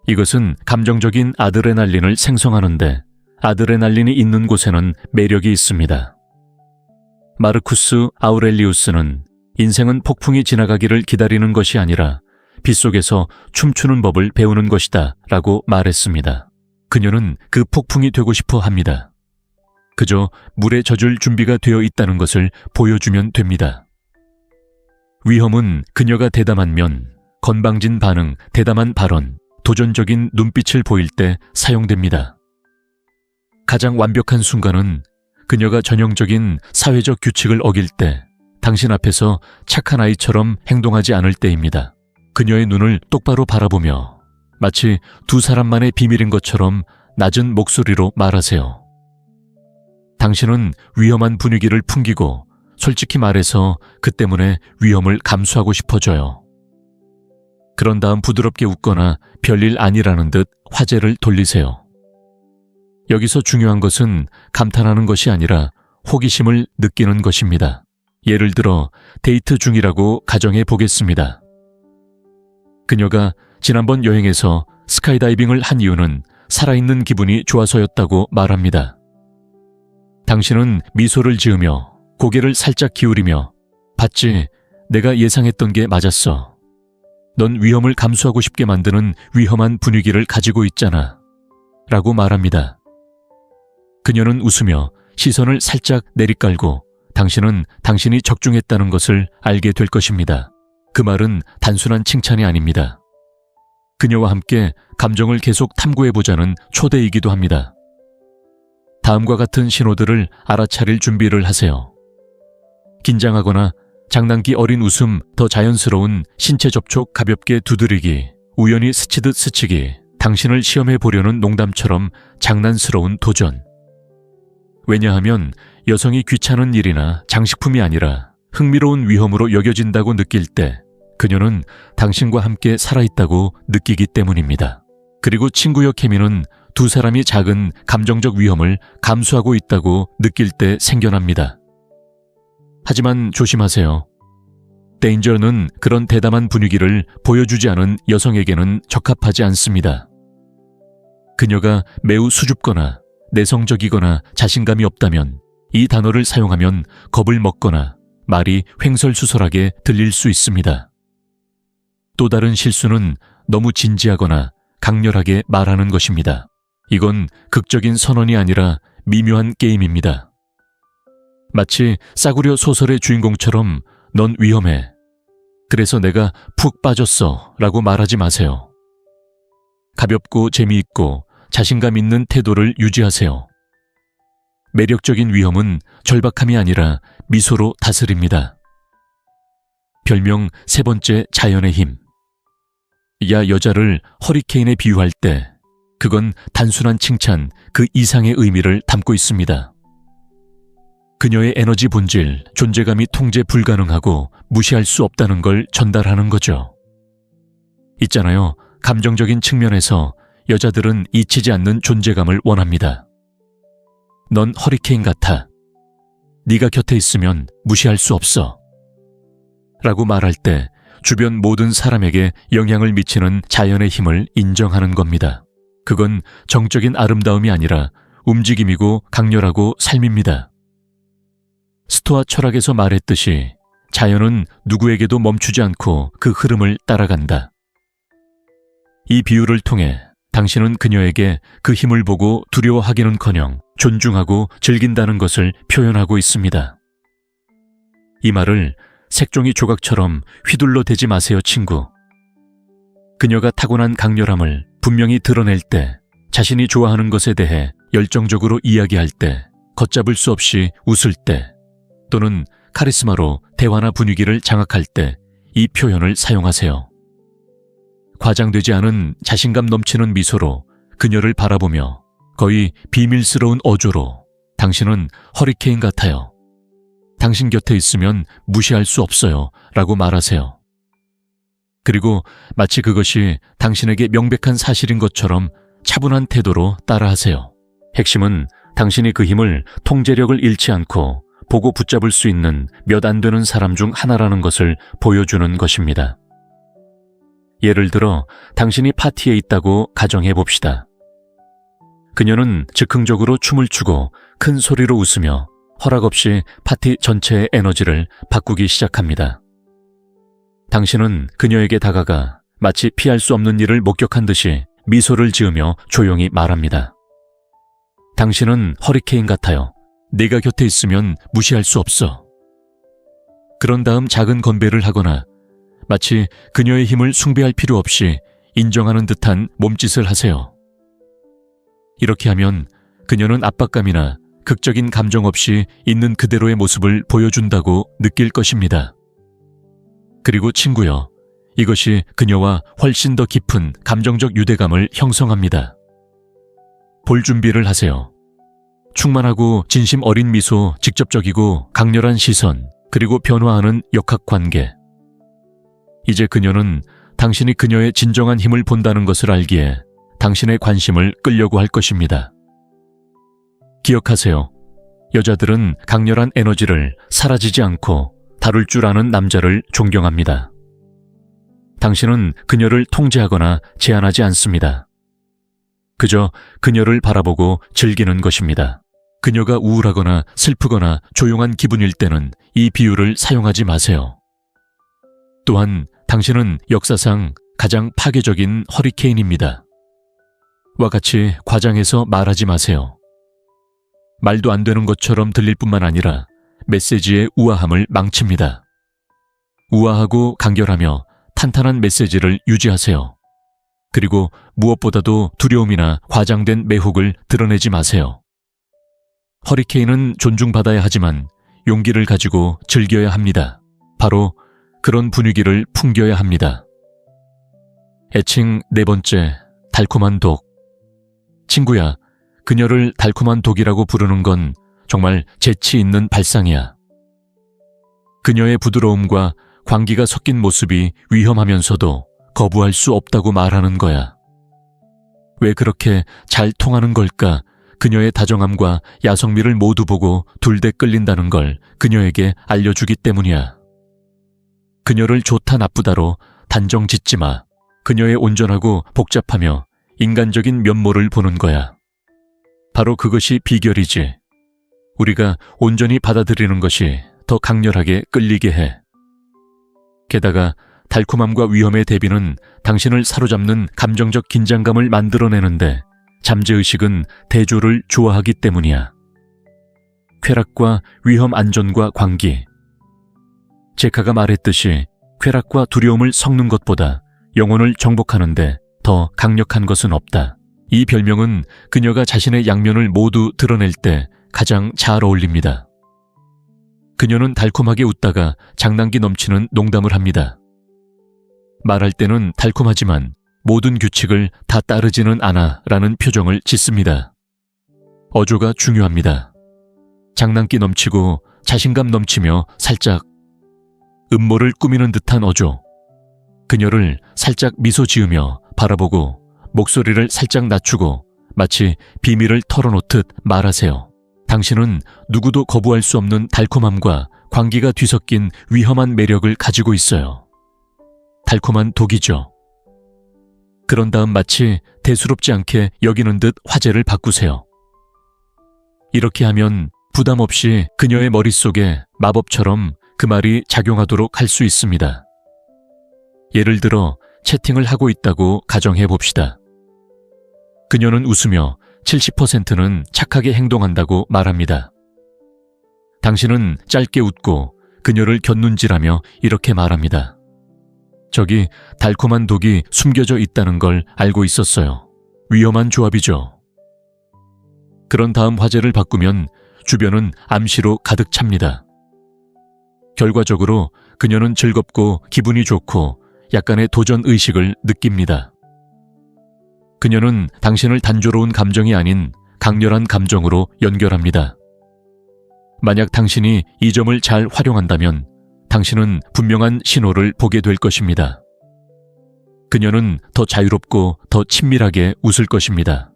S1: 이것은 감정적인 아드레날린을 생성하는데 아드레날린이 있는 곳에는 매력이 있습니다. 마르쿠스 아우렐리우스는 인생은 폭풍이 지나가기를 기다리는 것이 아니라 빗속에서 춤추는 법을 배우는 것이다 라고 말했습니다. 그녀는 그 폭풍이 되고 싶어 합니다. 그저 물에 젖을 준비가 되어 있다는 것을 보여주면 됩니다. 위험은 그녀가 대담한 면, 건방진 반응, 대담한 발언, 도전적인 눈빛을 보일 때 사용됩니다. 가장 완벽한 순간은 그녀가 전형적인 사회적 규칙을 어길 때, 당신 앞에서 착한 아이처럼 행동하지 않을 때입니다. 그녀의 눈을 똑바로 바라보며 마치 두 사람만의 비밀인 것처럼 낮은 목소리로 말하세요. 당신은 위험한 분위기를 풍기고 솔직히 말해서 그 때문에 위험을 감수하고 싶어져요. 그런 다음 부드럽게 웃거나 별일 아니라는 듯 화제를 돌리세요. 여기서 중요한 것은 감탄하는 것이 아니라 호기심을 느끼는 것입니다. 예를 들어 데이트 중이라고 가정해 보겠습니다. 그녀가 지난번 여행에서 스카이다이빙을 한 이유는 살아있는 기분이 좋아서였다고 말합니다. 당신은 미소를 지으며 고개를 살짝 기울이며 봤지, 내가 예상했던 게 맞았어. 넌 위험을 감수하고 싶게 만드는 위험한 분위기를 가지고 있잖아. 라고 말합니다. 그녀는 웃으며 시선을 살짝 내리깔고 당신은 당신이 적중했다는 것을 알게 될 것입니다. 그 말은 단순한 칭찬이 아닙니다. 그녀와 함께 감정을 계속 탐구해보자는 초대이기도 합니다. 다음과 같은 신호들을 알아차릴 준비를 하세요. 긴장하거나 장난기 어린 웃음, 더 자연스러운 신체 접촉 가볍게 두드리기, 우연히 스치듯 스치기, 당신을 시험해 보려는 농담처럼 장난스러운 도전. 왜냐하면 여성이 귀찮은 일이나 장식품이 아니라 흥미로운 위험으로 여겨진다고 느낄 때 그녀는 당신과 함께 살아있다고 느끼기 때문입니다. 그리고 친구여 케미는 두 사람이 작은 감정적 위험을 감수하고 있다고 느낄 때 생겨납니다. 하지만 조심하세요. 데인저는 그런 대담한 분위기를 보여주지 않은 여성에게는 적합하지 않습니다. 그녀가 매우 수줍거나 내성적이거나 자신감이 없다면 이 단어를 사용하면 겁을 먹거나 말이 횡설수설하게 들릴 수 있습니다. 또 다른 실수는 너무 진지하거나 강렬하게 말하는 것입니다. 이건 극적인 선언이 아니라 미묘한 게임입니다. 마치 싸구려 소설의 주인공처럼 넌 위험해. 그래서 내가 푹 빠졌어 라고 말하지 마세요. 가볍고 재미있고 자신감 있는 태도를 유지하세요. 매력적인 위험은 절박함이 아니라 미소로 다스립니다. 별명 세 번째, 자연의 힘. 야 여자를 허리케인에 비유할 때 그건 단순한 칭찬 그 이상의 의미를 담고 있습니다. 그녀의 에너지 본질, 존재감이 통제 불가능하고 무시할 수 없다는 걸 전달하는 거죠. 있잖아요. 감정적인 측면에서 여자들은 잊히지 않는 존재감을 원합니다. 넌 허리케인 같아. 네가 곁에 있으면 무시할 수 없어. 라고 말할 때 주변 모든 사람에게 영향을 미치는 자연의 힘을 인정하는 겁니다. 그건 정적인 아름다움이 아니라 움직임이고 강렬하고 삶입니다. 스토아 철학에서 말했듯이 자연은 누구에게도 멈추지 않고 그 흐름을 따라간다. 이 비유를 통해 당신은 그녀에게 그 힘을 보고 두려워하기는커녕 존중하고 즐긴다는 것을 표현하고 있습니다. 이 말을 색종이 조각처럼 휘둘러 대지 마세요, 친구. 그녀가 타고난 강렬함을 분명히 드러낼 때, 자신이 좋아하는 것에 대해 열정적으로 이야기할 때, 걷잡을 수 없이 웃을 때, 또는 카리스마로 대화나 분위기를 장악할 때 이 표현을 사용하세요. 과장되지 않은 자신감 넘치는 미소로 그녀를 바라보며 거의 비밀스러운 어조로 당신은 허리케인 같아요. 당신 곁에 있으면 무시할 수 없어요. 라고 말하세요. 그리고 마치 그것이 당신에게 명백한 사실인 것처럼 차분한 태도로 따라하세요. 핵심은 당신이 그 힘을 통제력을 잃지 않고 보고 붙잡을 수 있는 몇 안 되는 사람 중 하나라는 것을 보여주는 것입니다. 예를 들어 당신이 파티에 있다고 가정해 봅시다. 그녀는 즉흥적으로 춤을 추고 큰 소리로 웃으며 허락 없이 파티 전체의 에너지를 바꾸기 시작합니다. 당신은 그녀에게 다가가 마치 피할 수 없는 일을 목격한 듯이 미소를 지으며 조용히 말합니다. 당신은 허리케인 같아요. 네가 곁에 있으면 무시할 수 없어. 그런 다음 작은 건배를 하거나 마치 그녀의 힘을 숭배할 필요 없이 인정하는 듯한 몸짓을 하세요. 이렇게 하면 그녀는 압박감이나 극적인 감정 없이 있는 그대로의 모습을 보여준다고 느낄 것입니다. 그리고 친구여, 이것이 그녀와 훨씬 더 깊은 감정적 유대감을 형성합니다. 볼 준비를 하세요. 충만하고 진심 어린 미소, 직접적이고 강렬한 시선, 그리고 변화하는 역학관계. 이제 그녀는 당신이 그녀의 진정한 힘을 본다는 것을 알기에 당신의 관심을 끌려고 할 것입니다. 기억하세요. 여자들은 강렬한 에너지를 사라지지 않고 다룰 줄 아는 남자를 존경합니다. 당신은 그녀를 통제하거나 제한하지 않습니다. 그저 그녀를 바라보고 즐기는 것입니다. 그녀가 우울하거나 슬프거나 조용한 기분일 때는 이 비유를 사용하지 마세요. 또한 당신은 역사상 가장 파괴적인 허리케인입니다. 와 같이 과장해서 말하지 마세요. 말도 안 되는 것처럼 들릴 뿐만 아니라 메시지의 우아함을 망칩니다. 우아하고 간결하며 탄탄한 메시지를 유지하세요. 그리고 무엇보다도 두려움이나 과장된 매혹을 드러내지 마세요. 허리케인은 존중받아야 하지만 용기를 가지고 즐겨야 합니다. 바로 그런 분위기를 풍겨야 합니다. 애칭 4번째, 달콤한 독. 친구야, 그녀를 달콤한 독이라고 부르는 건 정말 재치 있는 발상이야. 그녀의 부드러움과 광기가 섞인 모습이 위험하면서도 거부할 수 없다고 말하는 거야. 왜 그렇게 잘 통하는 걸까? 그녀의 다정함과 야성미를 모두 보고 둘대 끌린다는 걸 그녀에게 알려주기 때문이야. 그녀를 좋다 나쁘다로 단정 짓지 마. 그녀의 온전하고 복잡하며 인간적인 면모를 보는 거야. 바로 그것이 비결이지. 우리가 온전히 받아들이는 것이 더 강렬하게 끌리게 해. 게다가 달콤함과 위험의 대비는 당신을 사로잡는 감정적 긴장감을 만들어내는데 잠재의식은 대조를 좋아하기 때문이야. 쾌락과 위험 안전과 관계. 제카가 말했듯이 쾌락과 두려움을 섞는 것보다 영혼을 정복하는데 더 강력한 것은 없다. 이 별명은 그녀가 자신의 양면을 모두 드러낼 때 가장 잘 어울립니다. 그녀는 달콤하게 웃다가 장난기 넘치는 농담을 합니다. 말할 때는 달콤하지만 모든 규칙을 다 따르지는 않아 라는 표정을 짓습니다. 어조가 중요합니다. 장난기 넘치고 자신감 넘치며 살짝 음모를 꾸미는 듯한 어조. 그녀를 살짝 미소 지으며 바라보고 목소리를 살짝 낮추고 마치 비밀을 털어놓듯 말하세요. 당신은 누구도 거부할 수 없는 달콤함과 광기가 뒤섞인 위험한 매력을 가지고 있어요. 달콤한 독이죠. 그런 다음 마치 대수롭지 않게 여기는 듯 화제를 바꾸세요. 이렇게 하면 부담 없이 그녀의 머릿속에 마법처럼 그 말이 작용하도록 할 수 있습니다. 예를 들어 채팅을 하고 있다고 가정해 봅시다. 그녀는 웃으며 70%는 착하게 행동한다고 말합니다. 당신은 짧게 웃고 그녀를 곁눈질하며 이렇게 말합니다. 저기 달콤한 독이 숨겨져 있다는 걸 알고 있었어요. 위험한 조합이죠. 그런 다음 화제를 바꾸면 주변은 암시로 가득 찹니다. 결과적으로 그녀는 즐겁고 기분이 좋고 약간의 도전 의식을 느낍니다. 그녀는 당신을 단조로운 감정이 아닌 강렬한 감정으로 연결합니다. 만약 당신이 이 점을 잘 활용한다면 당신은 분명한 신호를 보게 될 것입니다. 그녀는 더 자유롭고 더 친밀하게 웃을 것입니다.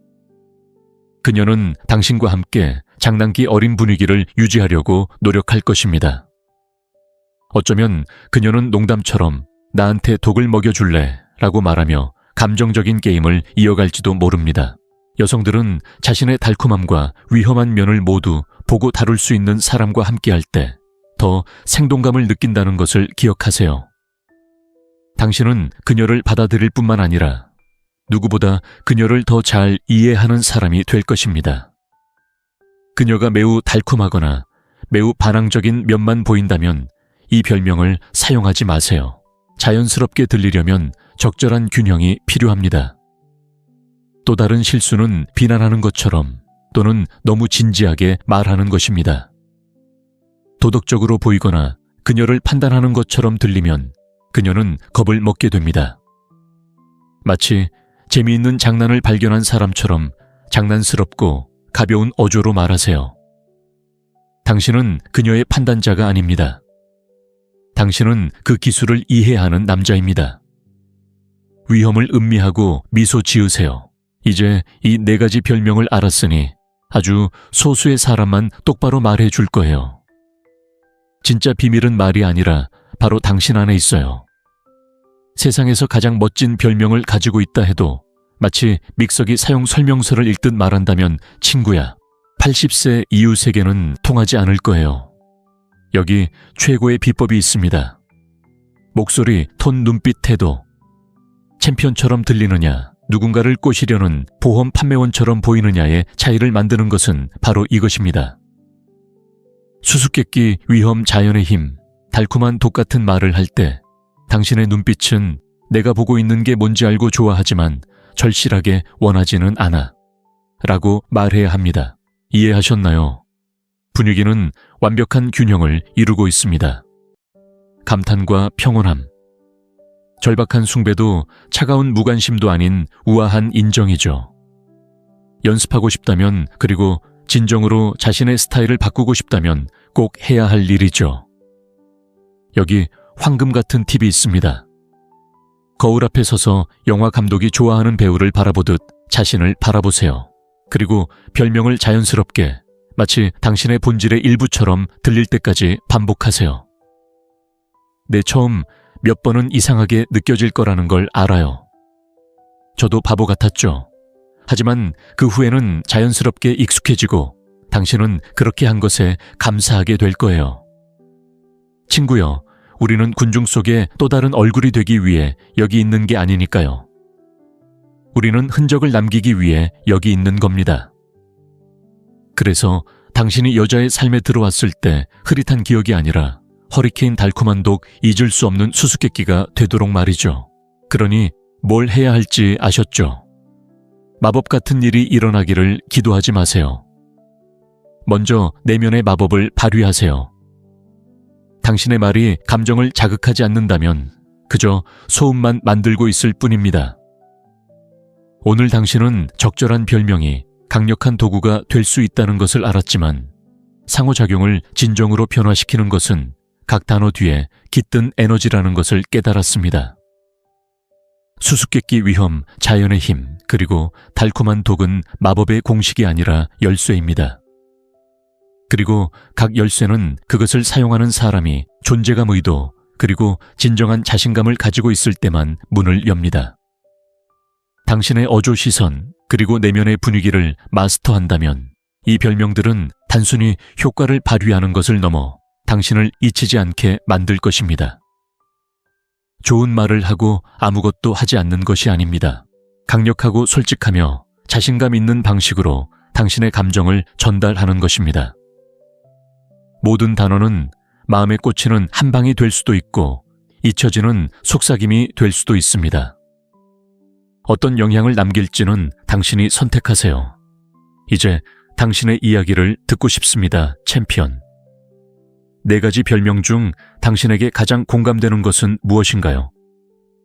S1: 그녀는 당신과 함께 장난기 어린 분위기를 유지하려고 노력할 것입니다. 어쩌면 그녀는 농담처럼 나한테 독을 먹여줄래? 라고 말하며 감정적인 게임을 이어갈지도 모릅니다. 여성들은 자신의 달콤함과 위험한 면을 모두 보고 다룰 수 있는 사람과 함께할 때 더 생동감을 느낀다는 것을 기억하세요. 당신은 그녀를 받아들일 뿐만 아니라 누구보다 그녀를 더 잘 이해하는 사람이 될 것입니다. 그녀가 매우 달콤하거나 매우 반항적인 면만 보인다면 이 별명을 사용하지 마세요. 자연스럽게 들리려면 적절한 균형이 필요합니다. 또 다른 실수는 비난하는 것처럼 또는 너무 진지하게 말하는 것입니다. 도덕적으로 보이거나 그녀를 판단하는 것처럼 들리면 그녀는 겁을 먹게 됩니다. 마치 재미있는 장난을 발견한 사람처럼 장난스럽고 가벼운 어조로 말하세요. 당신은 그녀의 판단자가 아닙니다. 당신은 그 기술을 이해하는 남자입니다. 위험을 음미하고 미소 지으세요. 이제 이 4가지 별명을 알았으니 아주 소수의 사람만 똑바로 말해 줄 거예요. 진짜 비밀은 말이 아니라 바로 당신 안에 있어요. 세상에서 가장 멋진 별명을 가지고 있다 해도 마치 믹서기 사용 설명서를 읽듯 말한다면 친구야, 80세 이후 세계는 통하지 않을 거예요. 여기 최고의 비법이 있습니다. 목소리, 톤, 눈빛, 태도. 챔피언처럼 들리느냐, 누군가를 꼬시려는 보험 판매원처럼 보이느냐의 차이를 만드는 것은 바로 이것입니다. 수수께끼, 위험, 자연의 힘, 달콤한 독 같은 말을 할 때 당신의 눈빛은 내가 보고 있는 게 뭔지 알고 좋아하지만 절실하게 원하지는 않아 라고 말해야 합니다. 이해하셨나요? 분위기는 완벽한 균형을 이루고 있습니다. 감탄과 평온함, 절박한 숭배도 차가운 무관심도 아닌 우아한 인정이죠. 연습하고 싶다면, 그리고 진정으로 자신의 스타일을 바꾸고 싶다면 꼭 해야 할 일이죠. 여기 황금 같은 팁이 있습니다. 거울 앞에 서서 영화 감독이 좋아하는 배우를 바라보듯 자신을 바라보세요. 그리고 별명을 자연스럽게 마치 당신의 본질의 일부처럼 들릴 때까지 반복하세요. 처음 몇 번은 이상하게 느껴질 거라는 걸 알아요. 저도 바보 같았죠. 하지만 그 후에는 자연스럽게 익숙해지고 당신은 그렇게 한 것에 감사하게 될 거예요. 친구여, 우리는 군중 속에 또 다른 얼굴이 되기 위해 여기 있는 게 아니니까요. 우리는 흔적을 남기기 위해 여기 있는 겁니다. 그래서 당신이 여자의 삶에 들어왔을 때 흐릿한 기억이 아니라 허리케인 달콤한 독 잊을 수 없는 수수께끼가 되도록 말이죠. 그러니 뭘 해야 할지 아셨죠? 마법 같은 일이 일어나기를 기도하지 마세요. 먼저 내면의 마법을 발휘하세요. 당신의 말이 감정을 자극하지 않는다면 그저 소음만 만들고 있을 뿐입니다. 오늘 당신은 적절한 별명이 강력한 도구가 될 수 있다는 것을 알았지만 상호작용을 진정으로 변화시키는 것은 각 단어 뒤에 깃든 에너지라는 것을 깨달았습니다. 수수께끼 위험, 자연의 힘, 그리고 달콤한 독은 마법의 공식이 아니라 열쇠입니다. 그리고 각 열쇠는 그것을 사용하는 사람이 존재감 의도, 그리고 진정한 자신감을 가지고 있을 때만 문을 엽니다. 당신의 어조 시선, 그리고 내면의 분위기를 마스터한다면 이 별명들은 단순히 효과를 발휘하는 것을 넘어 당신을 잊히지 않게 만들 것입니다. 좋은 말을 하고 아무것도 하지 않는 것이 아닙니다. 강력하고 솔직하며 자신감 있는 방식으로 당신의 감정을 전달하는 것입니다. 모든 단어는 마음에 꽂히는 한 방이 될 수도 있고 잊혀지는 속삭임이 될 수도 있습니다. 어떤 영향을 남길지는 당신이 선택하세요. 이제 당신의 이야기를 듣고 싶습니다, 챔피언. 4가지 별명 중 당신에게 가장 공감되는 것은 무엇인가요?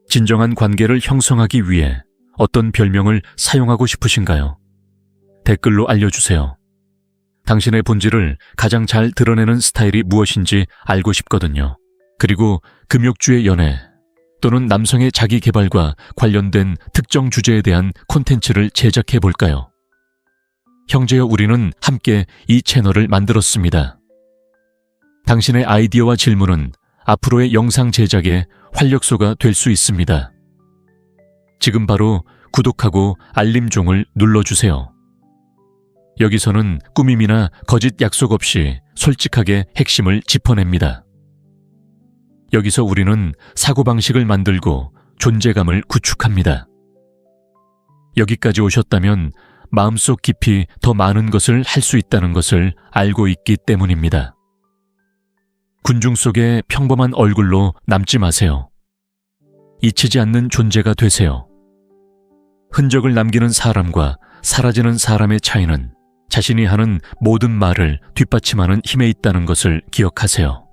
S1: 진정한 관계를 형성하기 위해 어떤 별명을 사용하고 싶으신가요? 댓글로 알려주세요. 당신의 본질을 가장 잘 드러내는 스타일이 무엇인지 알고 싶거든요. 그리고 금욕주의 연애 또는 남성의 자기 개발과 관련된 특정 주제에 대한 콘텐츠를 제작해 볼까요? 형제여, 우리는 함께 이 채널을 만들었습니다. 당신의 아이디어와 질문은 앞으로의 영상 제작의 활력소가 될 수 있습니다. 지금 바로 구독하고 알림종을 눌러주세요. 여기서는 꾸밈이나 거짓 약속 없이 솔직하게 핵심을 짚어냅니다. 여기서 우리는 사고방식을 만들고 존재감을 구축합니다. 여기까지 오셨다면 마음속 깊이 더 많은 것을 할 수 있다는 것을 알고 있기 때문입니다. 군중 속의 평범한 얼굴로 남지 마세요. 잊히지 않는 존재가 되세요. 흔적을 남기는 사람과 사라지는 사람의 차이는 자신이 하는 모든 말을 뒷받침하는 힘에 있다는 것을 기억하세요.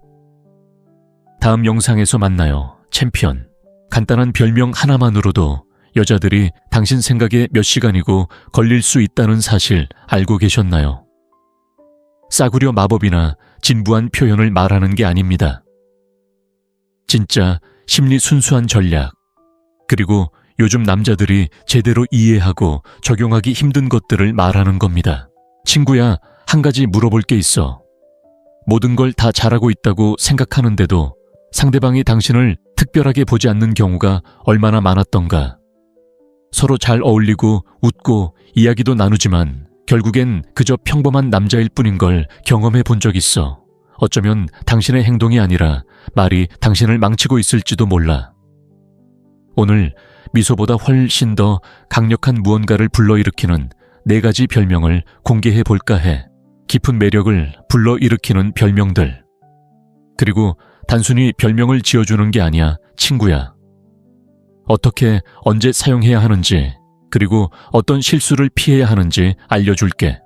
S1: 다음 영상에서 만나요, 챔피언. 간단한 별명 하나만으로도 여자들이 당신 생각에 몇 시간이고 걸릴 수 있다는 사실 알고 계셨나요? 싸구려 마법이나 진부한 표현을 말하는 게 아닙니다. 진짜 심리 순수한 전략, 그리고 요즘 남자들이 제대로 이해하고 적용하기 힘든 것들을 말하는 겁니다. 친구야, 한 가지 물어볼 게 있어. 모든 걸 다 잘하고 있다고 생각하는데도 상대방이 당신을 특별하게 보지 않는 경우가 얼마나 많았던가. 서로 잘 어울리고 웃고 이야기도 나누지만 결국엔 그저 평범한 남자일 뿐인 걸 경험해 본 적 있어. 어쩌면 당신의 행동이 아니라 말이 당신을 망치고 있을지도 몰라. 오늘 미소보다 훨씬 더 강력한 무언가를 불러일으키는 4가지 별명을 공개해 볼까 해. 깊은 매력을 불러일으키는 별명들. 그리고 단순히 별명을 지어주는 게 아니야, 친구야. 어떻게, 언제 사용해야 하는지, 그리고 어떤 실수를 피해야 하는지 알려줄게.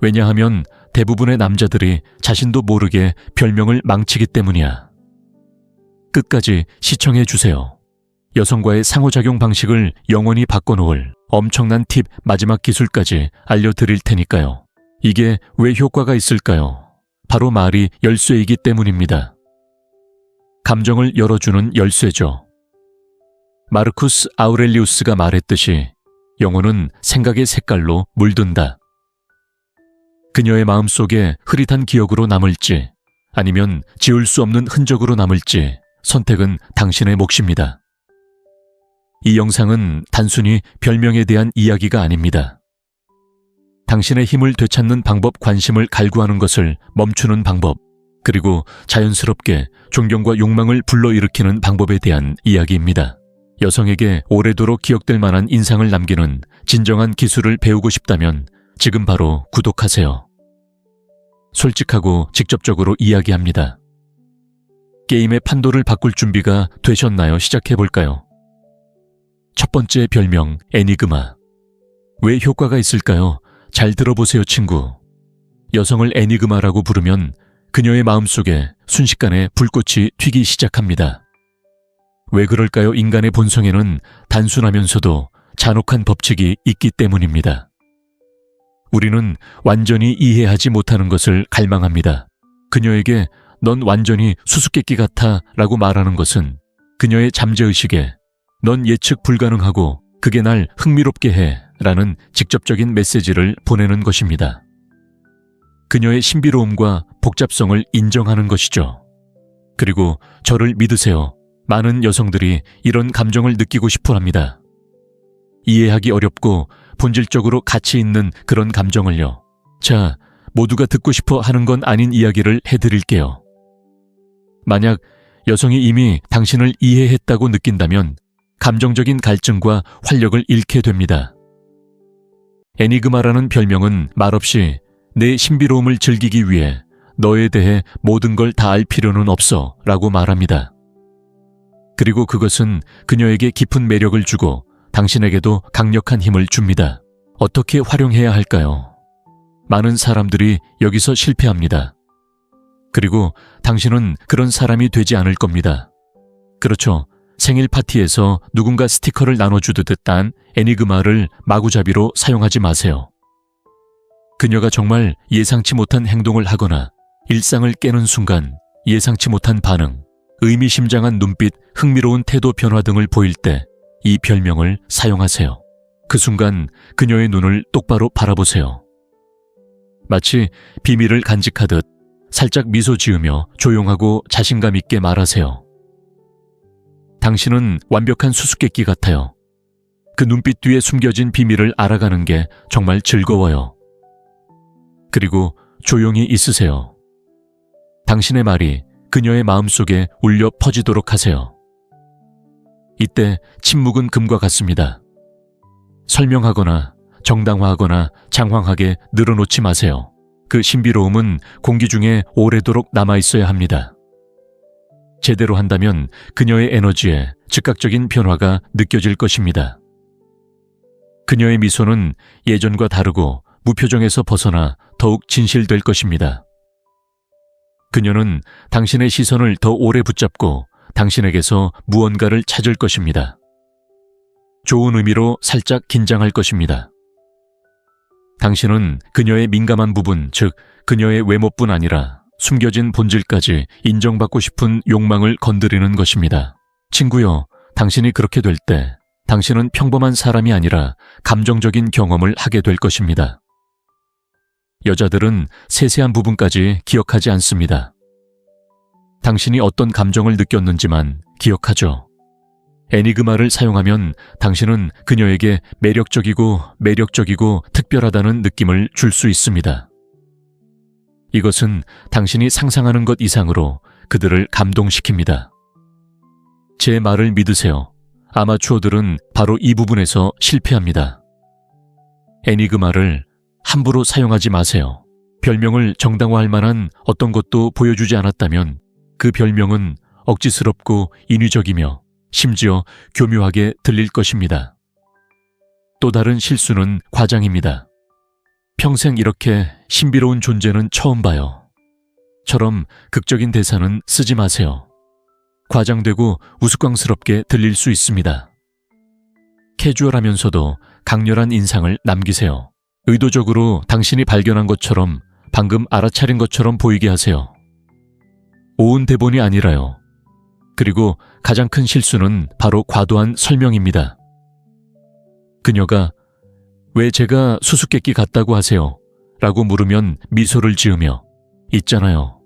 S1: 왜냐하면 대부분의 남자들이 자신도 모르게 별명을 망치기 때문이야. 끝까지 시청해 주세요. 여성과의 상호작용 방식을 영원히 바꿔놓을 엄청난 팁 마지막 기술까지 알려드릴 테니까요. 이게 왜 효과가 있을까요? 바로 말이 열쇠이기 때문입니다. 감정을 열어주는 열쇠죠. 마르쿠스 아우렐리우스가 말했듯이 영혼은 생각의 색깔로 물든다. 그녀의 마음속에 흐릿한 기억으로 남을지 아니면 지울 수 없는 흔적으로 남을지 선택은 당신의 몫입니다. 이 영상은 단순히 별명에 대한 이야기가 아닙니다. 당신의 힘을 되찾는 방법, 관심을 갈구하는 것을 멈추는 방법, 그리고 자연스럽게 존경과 욕망을 불러일으키는 방법에 대한 이야기입니다. 여성에게 오래도록 기억될 만한 인상을 남기는 진정한 기술을 배우고 싶다면 지금 바로 구독하세요. 솔직하고 직접적으로 이야기합니다. 게임의 판도를 바꿀 준비가 되셨나요? 시작해볼까요? 첫 번째 별명, 애니그마. 왜 효과가 있을까요? 잘 들어보세요, 친구. 여성을 애니그마라고 부르면 그녀의 마음속에 순식간에 불꽃이 튀기 시작합니다. 왜 그럴까요? 인간의 본성에는 단순하면서도 잔혹한 법칙이 있기 때문입니다. 우리는 완전히 이해하지 못하는 것을 갈망합니다. 그녀에게 넌 완전히 수수께끼 같아 라고 말하는 것은 그녀의 잠재의식에 넌 예측 불가능하고 그게 날 흥미롭게 해 라는 직접적인 메시지를 보내는 것입니다. 그녀의 신비로움과 복잡성을 인정하는 것이죠. 그리고 저를 믿으세요. 많은 여성들이 이런 감정을 느끼고 싶어 합니다. 이해하기 어렵고 본질적으로 가치 있는 그런 감정을요. 자, 모두가 듣고 싶어 하는 건 아닌 이야기를 해드릴게요. 만약 여성이 이미 당신을 이해했다고 느낀다면 감정적인 갈증과 활력을 잃게 됩니다. 애니그마라는 별명은 말없이 내 신비로움을 즐기기 위해 너에 대해 모든 걸 다 알 필요는 없어 라고 말합니다. 그리고 그것은 그녀에게 깊은 매력을 주고 당신에게도 강력한 힘을 줍니다. 어떻게 활용해야 할까요? 많은 사람들이 여기서 실패합니다. 그리고 당신은 그런 사람이 되지 않을 겁니다. 그렇죠. 생일 파티에서 누군가 스티커를 나눠주듯 딴 애니그마를 마구잡이로 사용하지 마세요. 그녀가 정말 예상치 못한 행동을 하거나 일상을 깨는 순간 예상치 못한 반응, 의미심장한 눈빛, 흥미로운 태도 변화 등을 보일 때 이 별명을 사용하세요. 그 순간 그녀의 눈을 똑바로 바라보세요. 마치 비밀을 간직하듯 살짝 미소 지으며 조용하고 자신감 있게 말하세요. 당신은 완벽한 수수께끼 같아요. 그 눈빛 뒤에 숨겨진 비밀을 알아가는 게 정말 즐거워요. 그리고 조용히 있으세요. 당신의 말이 그녀의 마음속에 울려 퍼지도록 하세요. 이때 침묵은 금과 같습니다. 설명하거나 정당화하거나 장황하게 늘어놓지 마세요. 그 신비로움은 공기 중에 오래도록 남아있어야 합니다. 제대로 한다면 그녀의 에너지에 즉각적인 변화가 느껴질 것입니다. 그녀의 미소는 예전과 다르고 무표정에서 벗어나 더욱 진실될 것입니다. 그녀는 당신의 시선을 더 오래 붙잡고 당신에게서 무언가를 찾을 것입니다. 좋은 의미로 살짝 긴장할 것입니다. 당신은 그녀의 민감한 부분, 즉 그녀의 외모뿐 아니라 숨겨진 본질까지 인정받고 싶은 욕망을 건드리는 것입니다. 친구요, 당신이 그렇게 될 때 당신은 평범한 사람이 아니라 감정적인 경험을 하게 될 것입니다. 여자들은 세세한 부분까지 기억하지 않습니다. 당신이 어떤 감정을 느꼈는지만 기억하죠. 애니그마를 사용하면 당신은 그녀에게 매력적이고 특별하다는 느낌을 줄 수 있습니다. 이것은 당신이 상상하는 것 이상으로 그들을 감동시킵니다. 제 말을 믿으세요. 아마추어들은 바로 이 부분에서 실패합니다. 애니그마를 함부로 사용하지 마세요. 별명을 정당화할 만한 어떤 것도 보여주지 않았다면 그 별명은 억지스럽고 인위적이며 심지어 교묘하게 들릴 것입니다. 또 다른 실수는 과장입니다. 평생 이렇게 신비로운 존재는 처음 봐요. 처럼 극적인 대사는 쓰지 마세요. 과장되고 우스꽝스럽게 들릴 수 있습니다. 캐주얼하면서도 강렬한 인상을 남기세요. 의도적으로 당신이 발견한 것처럼 방금 알아차린 것처럼 보이게 하세요. 오은 대본이 아니라요. 그리고 가장 큰 실수는 바로 과도한 설명입니다. 그녀가 왜 제가 수수께끼 같다고 하세요? 라고 물으면 미소를 지으며 있잖아요.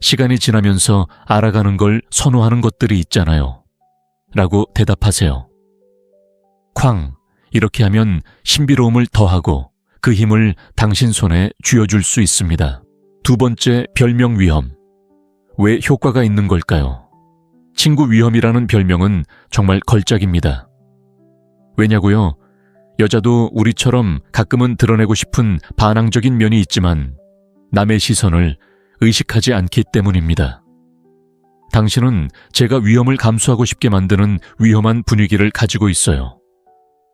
S1: 시간이 지나면서 알아가는 걸 선호하는 것들이 있잖아요. 라고 대답하세요. 쾅! 이렇게 하면 신비로움을 더하고 그 힘을 당신 손에 쥐어줄 수 있습니다. 두 번째, 별명 위험. 왜 효과가 있는 걸까요? 친구 위험이라는 별명은 정말 걸작입니다. 왜냐고요? 여자도 우리처럼 가끔은 드러내고 싶은 반항적인 면이 있지만 남의 시선을 의식하지 않기 때문입니다. 당신은 제가 위험을 감수하고 싶게 만드는 위험한 분위기를 가지고 있어요.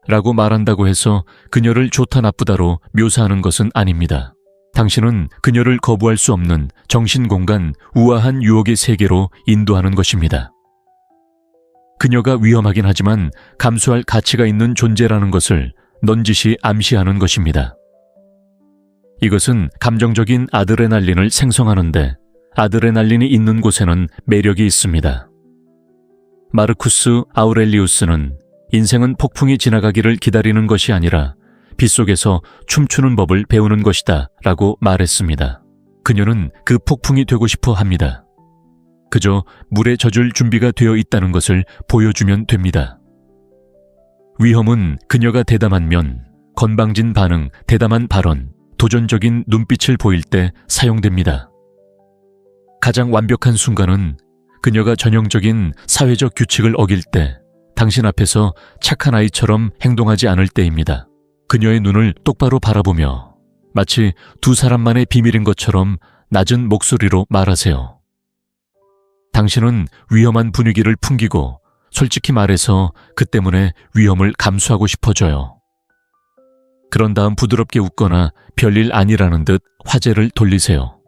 S1: 라고 말한다고 해서 그녀를 좋다 나쁘다로 묘사하는 것은 아닙니다. 당신은 그녀를 거부할 수 없는 정신공간 우아한 유혹의 세계로 인도하는 것입니다. 그녀가 위험하긴 하지만 감수할 가치가 있는 존재라는 것을 넌지시 암시하는 것입니다. 이것은 감정적인 아드레날린을 생성하는데 아드레날린이 있는 곳에는 매력이 있습니다. 마르쿠스 아우렐리우스는 인생은 폭풍이 지나가기를 기다리는 것이 아니라 빗속에서 춤추는 법을 배우는 것이다 라고 말했습니다. 그녀는 그 폭풍이 되고 싶어 합니다. 그저 물에 젖을 준비가 되어 있다는 것을 보여주면 됩니다. 위험은 그녀가 대담한 면, 건방진 반응, 대담한 발언, 도전적인 눈빛을 보일 때 사용됩니다. 가장 완벽한 순간은 그녀가 전형적인 사회적 규칙을 어길 때, 당신 앞에서 착한 아이처럼 행동하지 않을 때입니다. 그녀의 눈을 똑바로 바라보며 마치 두 사람만의 비밀인 것처럼 낮은 목소리로 말하세요. 당신은 위험한 분위기를 풍기고 솔직히 말해서 그 때문에 위험을 감수하고 싶어져요. 그런 다음 부드럽게 웃거나 별일 아니라는 듯 화제를 돌리세요.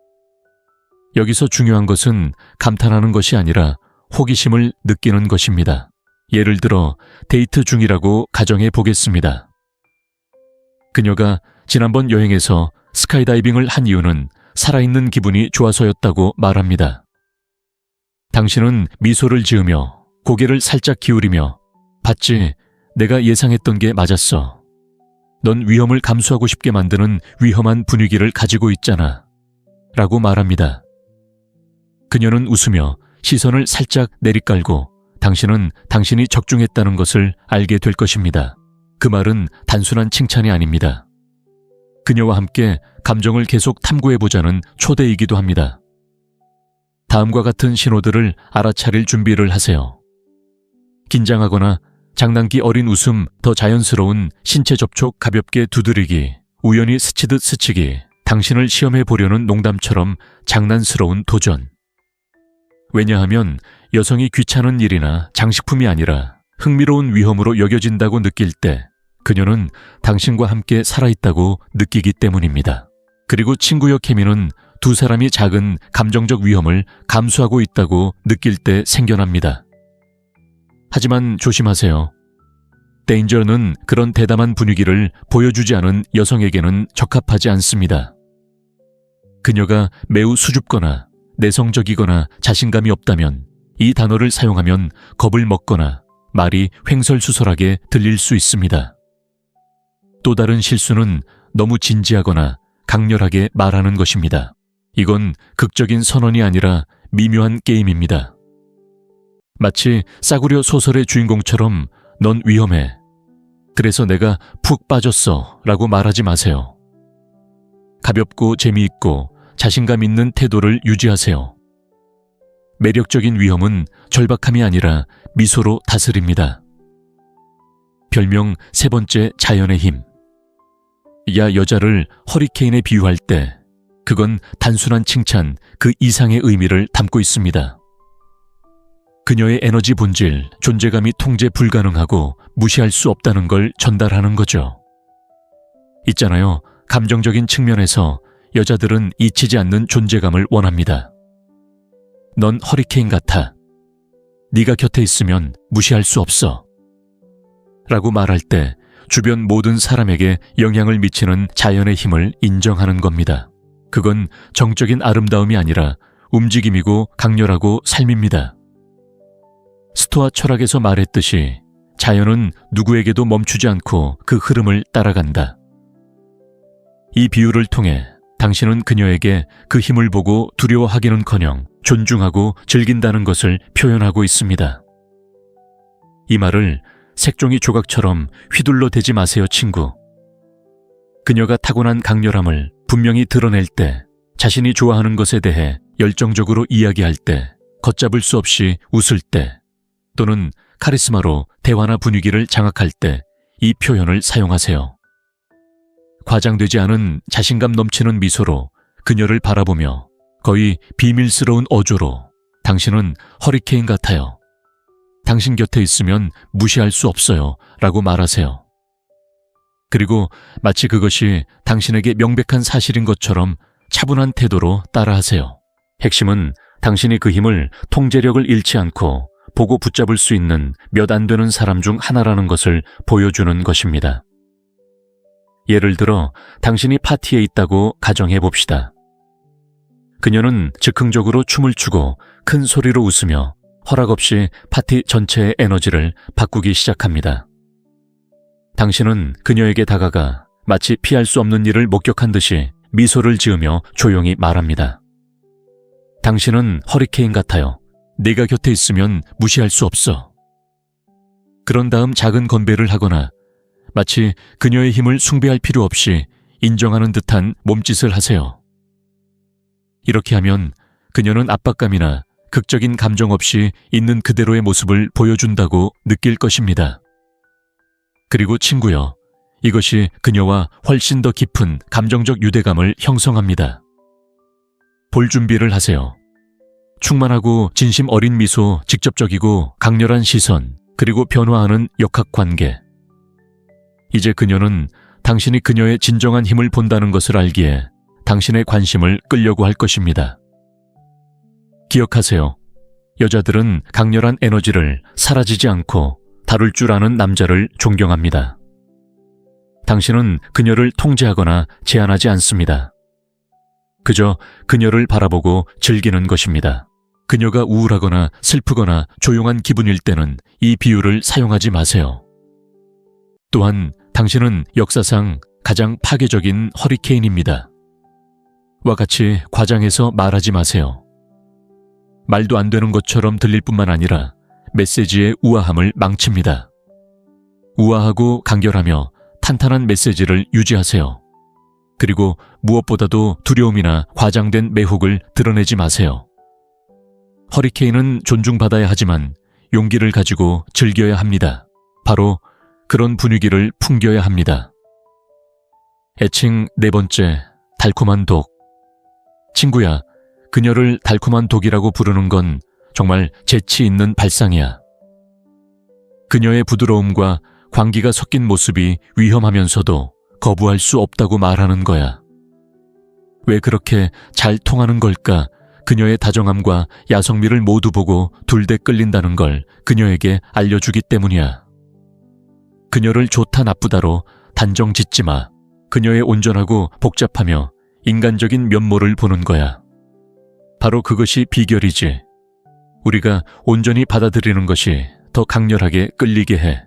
S1: 여기서 중요한 것은 감탄하는 것이 아니라 호기심을 느끼는 것입니다. 예를 들어 데이트 중이라고 가정해 보겠습니다. 그녀가 지난번 여행에서 스카이다이빙을 한 이유는 살아있는 기분이 좋아서였다고 말합니다. 당신은 미소를 지으며 고개를 살짝 기울이며 봤지, 내가 예상했던 게 맞았어. 넌 위험을 감수하고 싶게 만드는 위험한 분위기를 가지고 있잖아. 라고 말합니다. 그녀는 웃으며 시선을 살짝 내리깔고 당신은 당신이 적중했다는 것을 알게 될 것입니다. 그 말은 단순한 칭찬이 아닙니다. 그녀와 함께 감정을 계속 탐구해보자는 초대이기도 합니다. 다음과 같은 신호들을 알아차릴 준비를 하세요. 긴장하거나 장난기 어린 웃음, 더 자연스러운 신체 접촉 가볍게 두드리기, 우연히 스치듯 스치기, 당신을 시험해 보려는 농담처럼 장난스러운 도전. 왜냐하면 여성이 귀찮은 일이나 장식품이 아니라 흥미로운 위험으로 여겨진다고 느낄 때 그녀는 당신과 함께 살아있다고 느끼기 때문입니다. 그리고 친구여 케미는 두 사람이 작은 감정적 위험을 감수하고 있다고 느낄 때 생겨납니다. 하지만 조심하세요. 데인저는 그런 대담한 분위기를 보여주지 않은 여성에게는 적합하지 않습니다. 그녀가 매우 수줍거나 내성적이거나 자신감이 없다면 이 단어를 사용하면 겁을 먹거나 말이 횡설수설하게 들릴 수 있습니다. 또 다른 실수는 너무 진지하거나 강렬하게 말하는 것입니다. 이건 극적인 선언이 아니라 미묘한 게임입니다. 마치 싸구려 소설의 주인공처럼 넌 위험해. 그래서 내가 푹 빠졌어 라고 말하지 마세요. 가볍고 재미있고 자신감 있는 태도를 유지하세요. 매력적인 위험은 절박함이 아니라 미소로 다스립니다. 별명 세 번째, 자연의 힘. 야 여자를 허리케인에 비유할 때 그건 단순한 칭찬 그 이상의 의미를 담고 있습니다. 그녀의 에너지 본질, 존재감이 통제 불가능하고 무시할 수 없다는 걸 전달하는 거죠. 있잖아요. 감정적인 측면에서 여자들은 잊히지 않는 존재감을 원합니다. 넌 허리케인 같아. 네가 곁에 있으면 무시할 수 없어. 라고 말할 때 주변 모든 사람에게 영향을 미치는 자연의 힘을 인정하는 겁니다. 그건 정적인 아름다움이 아니라 움직임이고 강렬하고 삶입니다. 스토아 철학에서 말했듯이 자연은 누구에게도 멈추지 않고 그 흐름을 따라간다. 이 비유를 통해 당신은 그녀에게 그 힘을 보고 두려워하기는커녕 존중하고 즐긴다는 것을 표현하고 있습니다. 이 말을 색종이 조각처럼 휘둘러 대지 마세요, 친구. 그녀가 타고난 강렬함을 분명히 드러낼 때, 자신이 좋아하는 것에 대해 열정적으로 이야기할 때, 걷잡을 수 없이 웃을 때, 또는 카리스마로 대화나 분위기를 장악할 때 이 표현을 사용하세요. 과장되지 않은 자신감 넘치는 미소로 그녀를 바라보며 거의 비밀스러운 어조로 당신은 허리케인 같아요. 당신 곁에 있으면 무시할 수 없어요. 라고 말하세요. 그리고 마치 그것이 당신에게 명백한 사실인 것처럼 차분한 태도로 따라하세요. 핵심은 당신이 그 힘을 통제력을 잃지 않고 보고 붙잡을 수 있는 몇 안 되는 사람 중 하나라는 것을 보여주는 것입니다. 예를 들어 당신이 파티에 있다고 가정해 봅시다. 그녀는 즉흥적으로 춤을 추고 큰 소리로 웃으며 허락 없이 파티 전체의 에너지를 바꾸기 시작합니다. 당신은 그녀에게 다가가 마치 피할 수 없는 일을 목격한 듯이 미소를 지으며 조용히 말합니다. 당신은 허리케인 같아요. 네가 곁에 있으면 무시할 수 없어. 그런 다음 작은 건배를 하거나 마치 그녀의 힘을 숭배할 필요 없이 인정하는 듯한 몸짓을 하세요. 이렇게 하면 그녀는 압박감이나 극적인 감정 없이 있는 그대로의 모습을 보여준다고 느낄 것입니다. 그리고 친구여, 이것이 그녀와 훨씬 더 깊은 감정적 유대감을 형성합니다. 볼 준비를 하세요. 충만하고 진심 어린 미소, 직접적이고 강렬한 시선, 그리고 변화하는 역학관계. 이제 그녀는 당신이 그녀의 진정한 힘을 본다는 것을 알기에 당신의 관심을 끌려고 할 것입니다. 기억하세요. 여자들은 강렬한 에너지를 사라지지 않고 다룰 줄 아는 남자를 존경합니다. 당신은 그녀를 통제하거나 제한하지 않습니다. 그저 그녀를 바라보고 즐기는 것입니다. 그녀가 우울하거나 슬프거나 조용한 기분일 때는 이 비유를 사용하지 마세요. 또한 당신은 역사상 가장 파괴적인 허리케인입니다. 와 같이 과장해서 말하지 마세요. 말도 안 되는 것처럼 들릴 뿐만 아니라 메시지의 우아함을 망칩니다. 우아하고 간결하며 탄탄한 메시지를 유지하세요. 그리고 무엇보다도 두려움이나 과장된 매혹을 드러내지 마세요. 허리케인은 존중받아야 하지만 용기를 가지고 즐겨야 합니다. 바로 그런 분위기를 풍겨야 합니다. 애칭 4번째, 달콤한 독. 친구야, 그녀를 달콤한 독이라고 부르는 건 정말 재치 있는 발상이야. 그녀의 부드러움과 광기가 섞인 모습이 위험하면서도 거부할 수 없다고 말하는 거야. 왜 그렇게 잘 통하는 걸까? 그녀의 다정함과 야성미를 모두 보고 둘대 끌린다는 걸 그녀에게 알려주기 때문이야. 그녀를 좋다 나쁘다로 단정 짓지 마. 그녀의 온전하고 복잡하며 인간적인 면모를 보는 거야. 바로 그것이 비결이지. 우리가 온전히 받아들이는 것이 더 강렬하게 끌리게 해.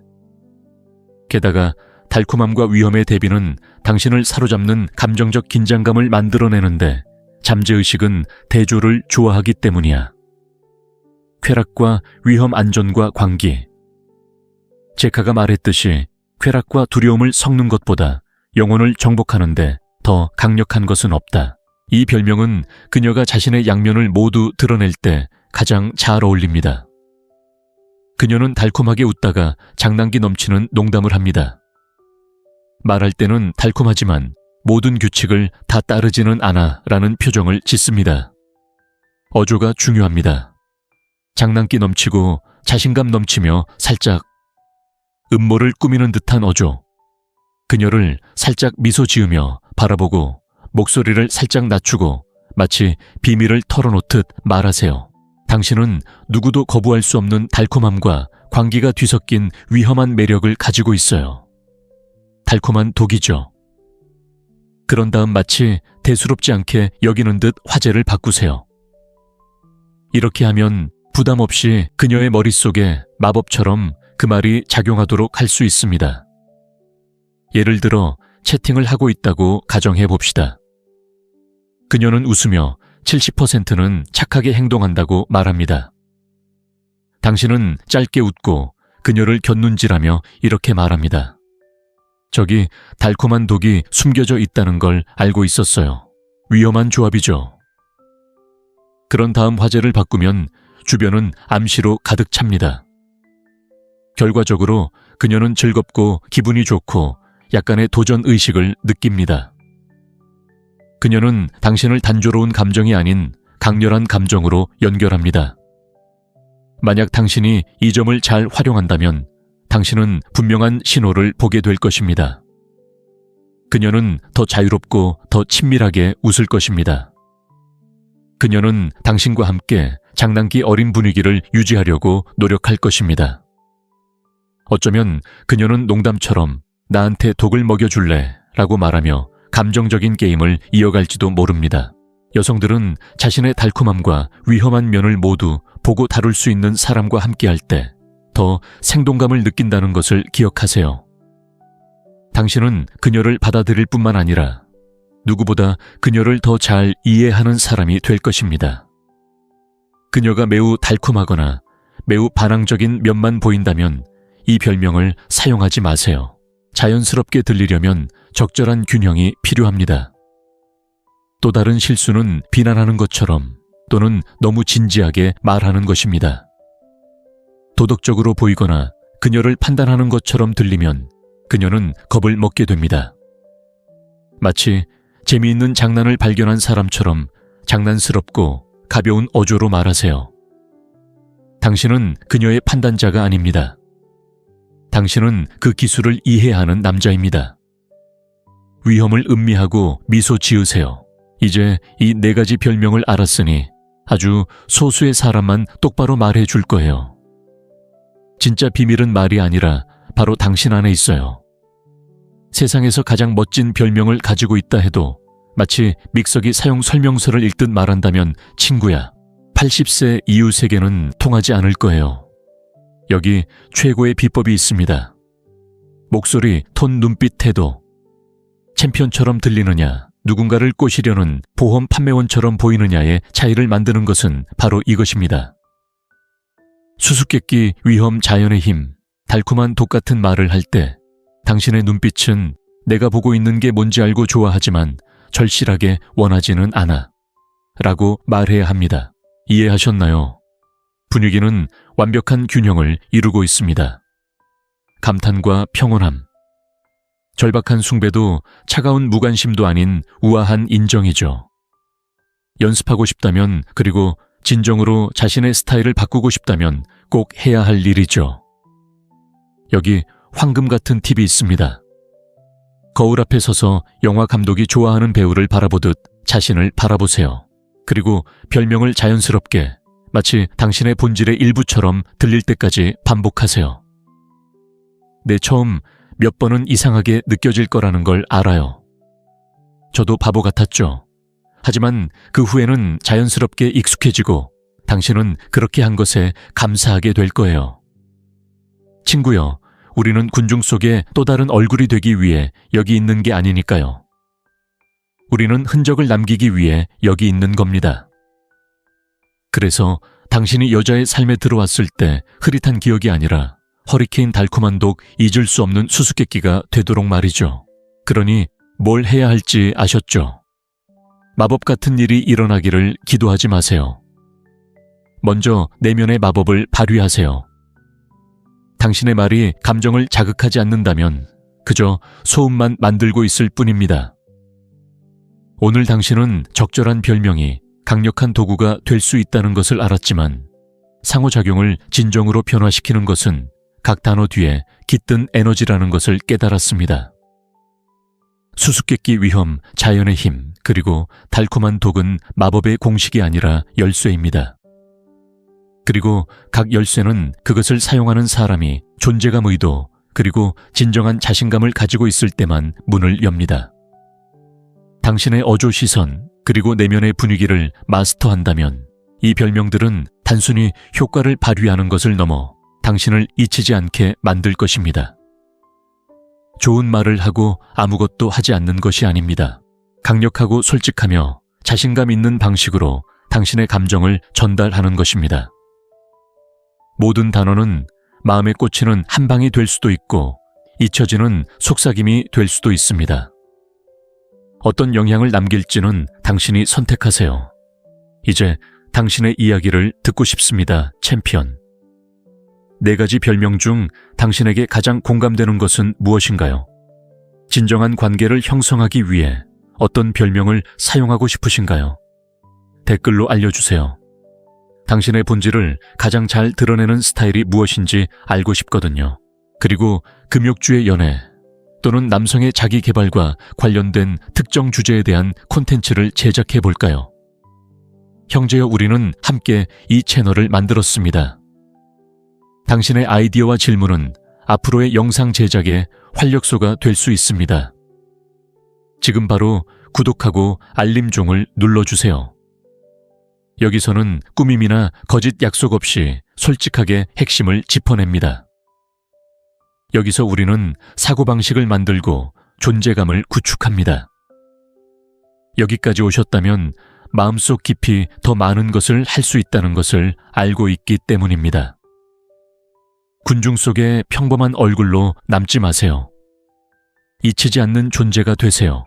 S1: 게다가 달콤함과 위험의 대비는 당신을 사로잡는 감정적 긴장감을 만들어내는데 잠재의식은 대조를 좋아하기 때문이야. 쾌락과 위험 안전과 관계. 제카가 말했듯이 쾌락과 두려움을 섞는 것보다 영혼을 정복하는데 더 강력한 것은 없다. 이 별명은 그녀가 자신의 양면을 모두 드러낼 때 가장 잘 어울립니다. 그녀는 달콤하게 웃다가 장난기 넘치는 농담을 합니다. 말할 때는 달콤하지만 모든 규칙을 다 따르지는 않아 라는 표정을 짓습니다. 어조가 중요합니다. 장난기 넘치고 자신감 넘치며 살짝 음모를 꾸미는 듯한 어조. 그녀를 살짝 미소 지으며 바라보고 목소리를 살짝 낮추고 마치 비밀을 털어놓듯 말하세요. 당신은 누구도 거부할 수 없는 달콤함과 광기가 뒤섞인 위험한 매력을 가지고 있어요. 달콤한 독이죠. 그런 다음 마치 대수롭지 않게 여기는 듯 화제를 바꾸세요. 이렇게 하면 부담 없이 그녀의 머릿속에 마법처럼 그 말이 작용하도록 할 수 있습니다. 예를 들어 채팅을 하고 있다고 가정해 봅시다. 그녀는 웃으며 70%는 착하게 행동한다고 말합니다. 당신은 짧게 웃고 그녀를 곁눈질하며 이렇게 말합니다. 저기 달콤한 독이 숨겨져 있다는 걸 알고 있었어요. 위험한 조합이죠. 그런 다음 화제를 바꾸면 주변은 암시로 가득 찹니다. 결과적으로 그녀는 즐겁고 기분이 좋고 약간의 도전 의식을 느낍니다. 그녀는 당신을 단조로운 감정이 아닌 강렬한 감정으로 연결합니다. 만약 당신이 이 점을 잘 활용한다면 당신은 분명한 신호를 보게 될 것입니다. 그녀는 더 자유롭고 더 친밀하게 웃을 것입니다. 그녀는 당신과 함께 장난기 어린 분위기를 유지하려고 노력할 것입니다. 어쩌면 그녀는 농담처럼 나한테 독을 먹여줄래? 라고 말하며 감정적인 게임을 이어갈지도 모릅니다. 여성들은 자신의 달콤함과 위험한 면을 모두 보고 다룰 수 있는 사람과 함께할 때 더 생동감을 느낀다는 것을 기억하세요. 당신은 그녀를 받아들일 뿐만 아니라 누구보다 그녀를 더 잘 이해하는 사람이 될 것입니다. 그녀가 매우 달콤하거나 매우 반항적인 면만 보인다면 이 별명을 사용하지 마세요. 자연스럽게 들리려면 적절한 균형이 필요합니다. 또 다른 실수는 비난하는 것처럼 또는 너무 진지하게 말하는 것입니다. 도덕적으로 보이거나 그녀를 판단하는 것처럼 들리면 그녀는 겁을 먹게 됩니다. 마치 재미있는 장난을 발견한 사람처럼 장난스럽고 가벼운 어조로 말하세요. 당신은 그녀의 판단자가 아닙니다. 당신은 그 기술을 이해하는 남자입니다. 위험을 음미하고 미소 지으세요. 이제 이 4가지 별명을 알았으니 아주 소수의 사람만 똑바로 말해 줄 거예요. 진짜 비밀은 말이 아니라 바로 당신 안에 있어요. 세상에서 가장 멋진 별명을 가지고 있다 해도 마치 믹서기 사용 설명서를 읽듯 말한다면 친구야, 80세 이웃에게는 통하지 않을 거예요. 여기 최고의 비법이 있습니다. 목소리, 톤, 눈빛, 태도. 챔피언처럼 들리느냐, 누군가를 꼬시려는 보험 판매원처럼 보이느냐의 차이를 만드는 것은 바로 이것입니다. 수수께끼, 위험, 자연의 힘, 달콤한 독 같은 말을 할 때 당신의 눈빛은 내가 보고 있는 게 뭔지 알고 좋아하지만 절실하게 원하지는 않아 라고 말해야 합니다. 이해하셨나요? 분위기는 완벽한 균형을 이루고 있습니다. 감탄과 평온함, 절박한 숭배도 차가운 무관심도 아닌 우아한 인정이죠. 연습하고 싶다면, 그리고 진정으로 자신의 스타일을 바꾸고 싶다면 꼭 해야 할 일이죠. 여기 황금 같은 팁이 있습니다. 거울 앞에 서서 영화 감독이 좋아하는 배우를 바라보듯 자신을 바라보세요. 그리고 별명을 자연스럽게, 마치 당신의 본질의 일부처럼 들릴 때까지 반복하세요. 처음 몇 번은 이상하게 느껴질 거라는 걸 알아요. 저도 바보 같았죠. 하지만 그 후에는 자연스럽게 익숙해지고 당신은 그렇게 한 것에 감사하게 될 거예요. 친구여, 우리는 군중 속에 또 다른 얼굴이 되기 위해 여기 있는 게 아니니까요. 우리는 흔적을 남기기 위해 여기 있는 겁니다. 그래서 당신이 여자의 삶에 들어왔을 때 흐릿한 기억이 아니라 허리케인 달콤한 독, 잊을 수 없는 수수께끼가 되도록 말이죠. 그러니 뭘 해야 할지 아셨죠? 마법 같은 일이 일어나기를 기도하지 마세요. 먼저 내면의 마법을 발휘하세요. 당신의 말이 감정을 자극하지 않는다면 그저 소음만 만들고 있을 뿐입니다. 오늘 당신은 적절한 별명이 강력한 도구가 될 수 있다는 것을 알았지만 상호작용을 진정으로 변화시키는 것은 각 단어 뒤에 깃든 에너지라는 것을 깨달았습니다. 수수께끼 위험, 자연의 힘, 그리고 달콤한 독은 마법의 공식이 아니라 열쇠입니다. 그리고 각 열쇠는 그것을 사용하는 사람이 존재감 의도, 그리고 진정한 자신감을 가지고 있을 때만 문을 엽니다. 당신의 어조 시선, 그리고 내면의 분위기를 마스터한다면 이 별명들은 단순히 효과를 발휘하는 것을 넘어 당신을 잊히지 않게 만들 것입니다. 좋은 말을 하고 아무것도 하지 않는 것이 아닙니다. 강력하고 솔직하며 자신감 있는 방식으로 당신의 감정을 전달하는 것입니다. 모든 단어는 마음에 꽂히는 한 방이 될 수도 있고 잊혀지는 속삭임이 될 수도 있습니다. 어떤 영향을 남길지는 당신이 선택하세요. 이제 당신의 이야기를 듣고 싶습니다, 챔피언. 4가지 별명 중 당신에게 가장 공감되는 것은 무엇인가요? 진정한 관계를 형성하기 위해 어떤 별명을 사용하고 싶으신가요? 댓글로 알려주세요. 당신의 본질을 가장 잘 드러내는 스타일이 무엇인지 알고 싶거든요. 그리고 금욕주의 연애 또는 남성의 자기 개발과 관련된 특정 주제에 대한 콘텐츠를 제작해 볼까요? 형제여, 우리는 함께 이 채널을 만들었습니다. 당신의 아이디어와 질문은 앞으로의 영상 제작의 활력소가 될 수 있습니다. 지금 바로 구독하고 알림종을 눌러주세요. 여기서는 꾸밈이나 거짓 약속 없이 솔직하게 핵심을 짚어냅니다. 여기서 우리는 사고방식을 만들고 존재감을 구축합니다. 여기까지 오셨다면 마음속 깊이 더 많은 것을 할 수 있다는 것을 알고 있기 때문입니다. 군중 속의 평범한 얼굴로 남지 마세요. 잊히지 않는 존재가 되세요.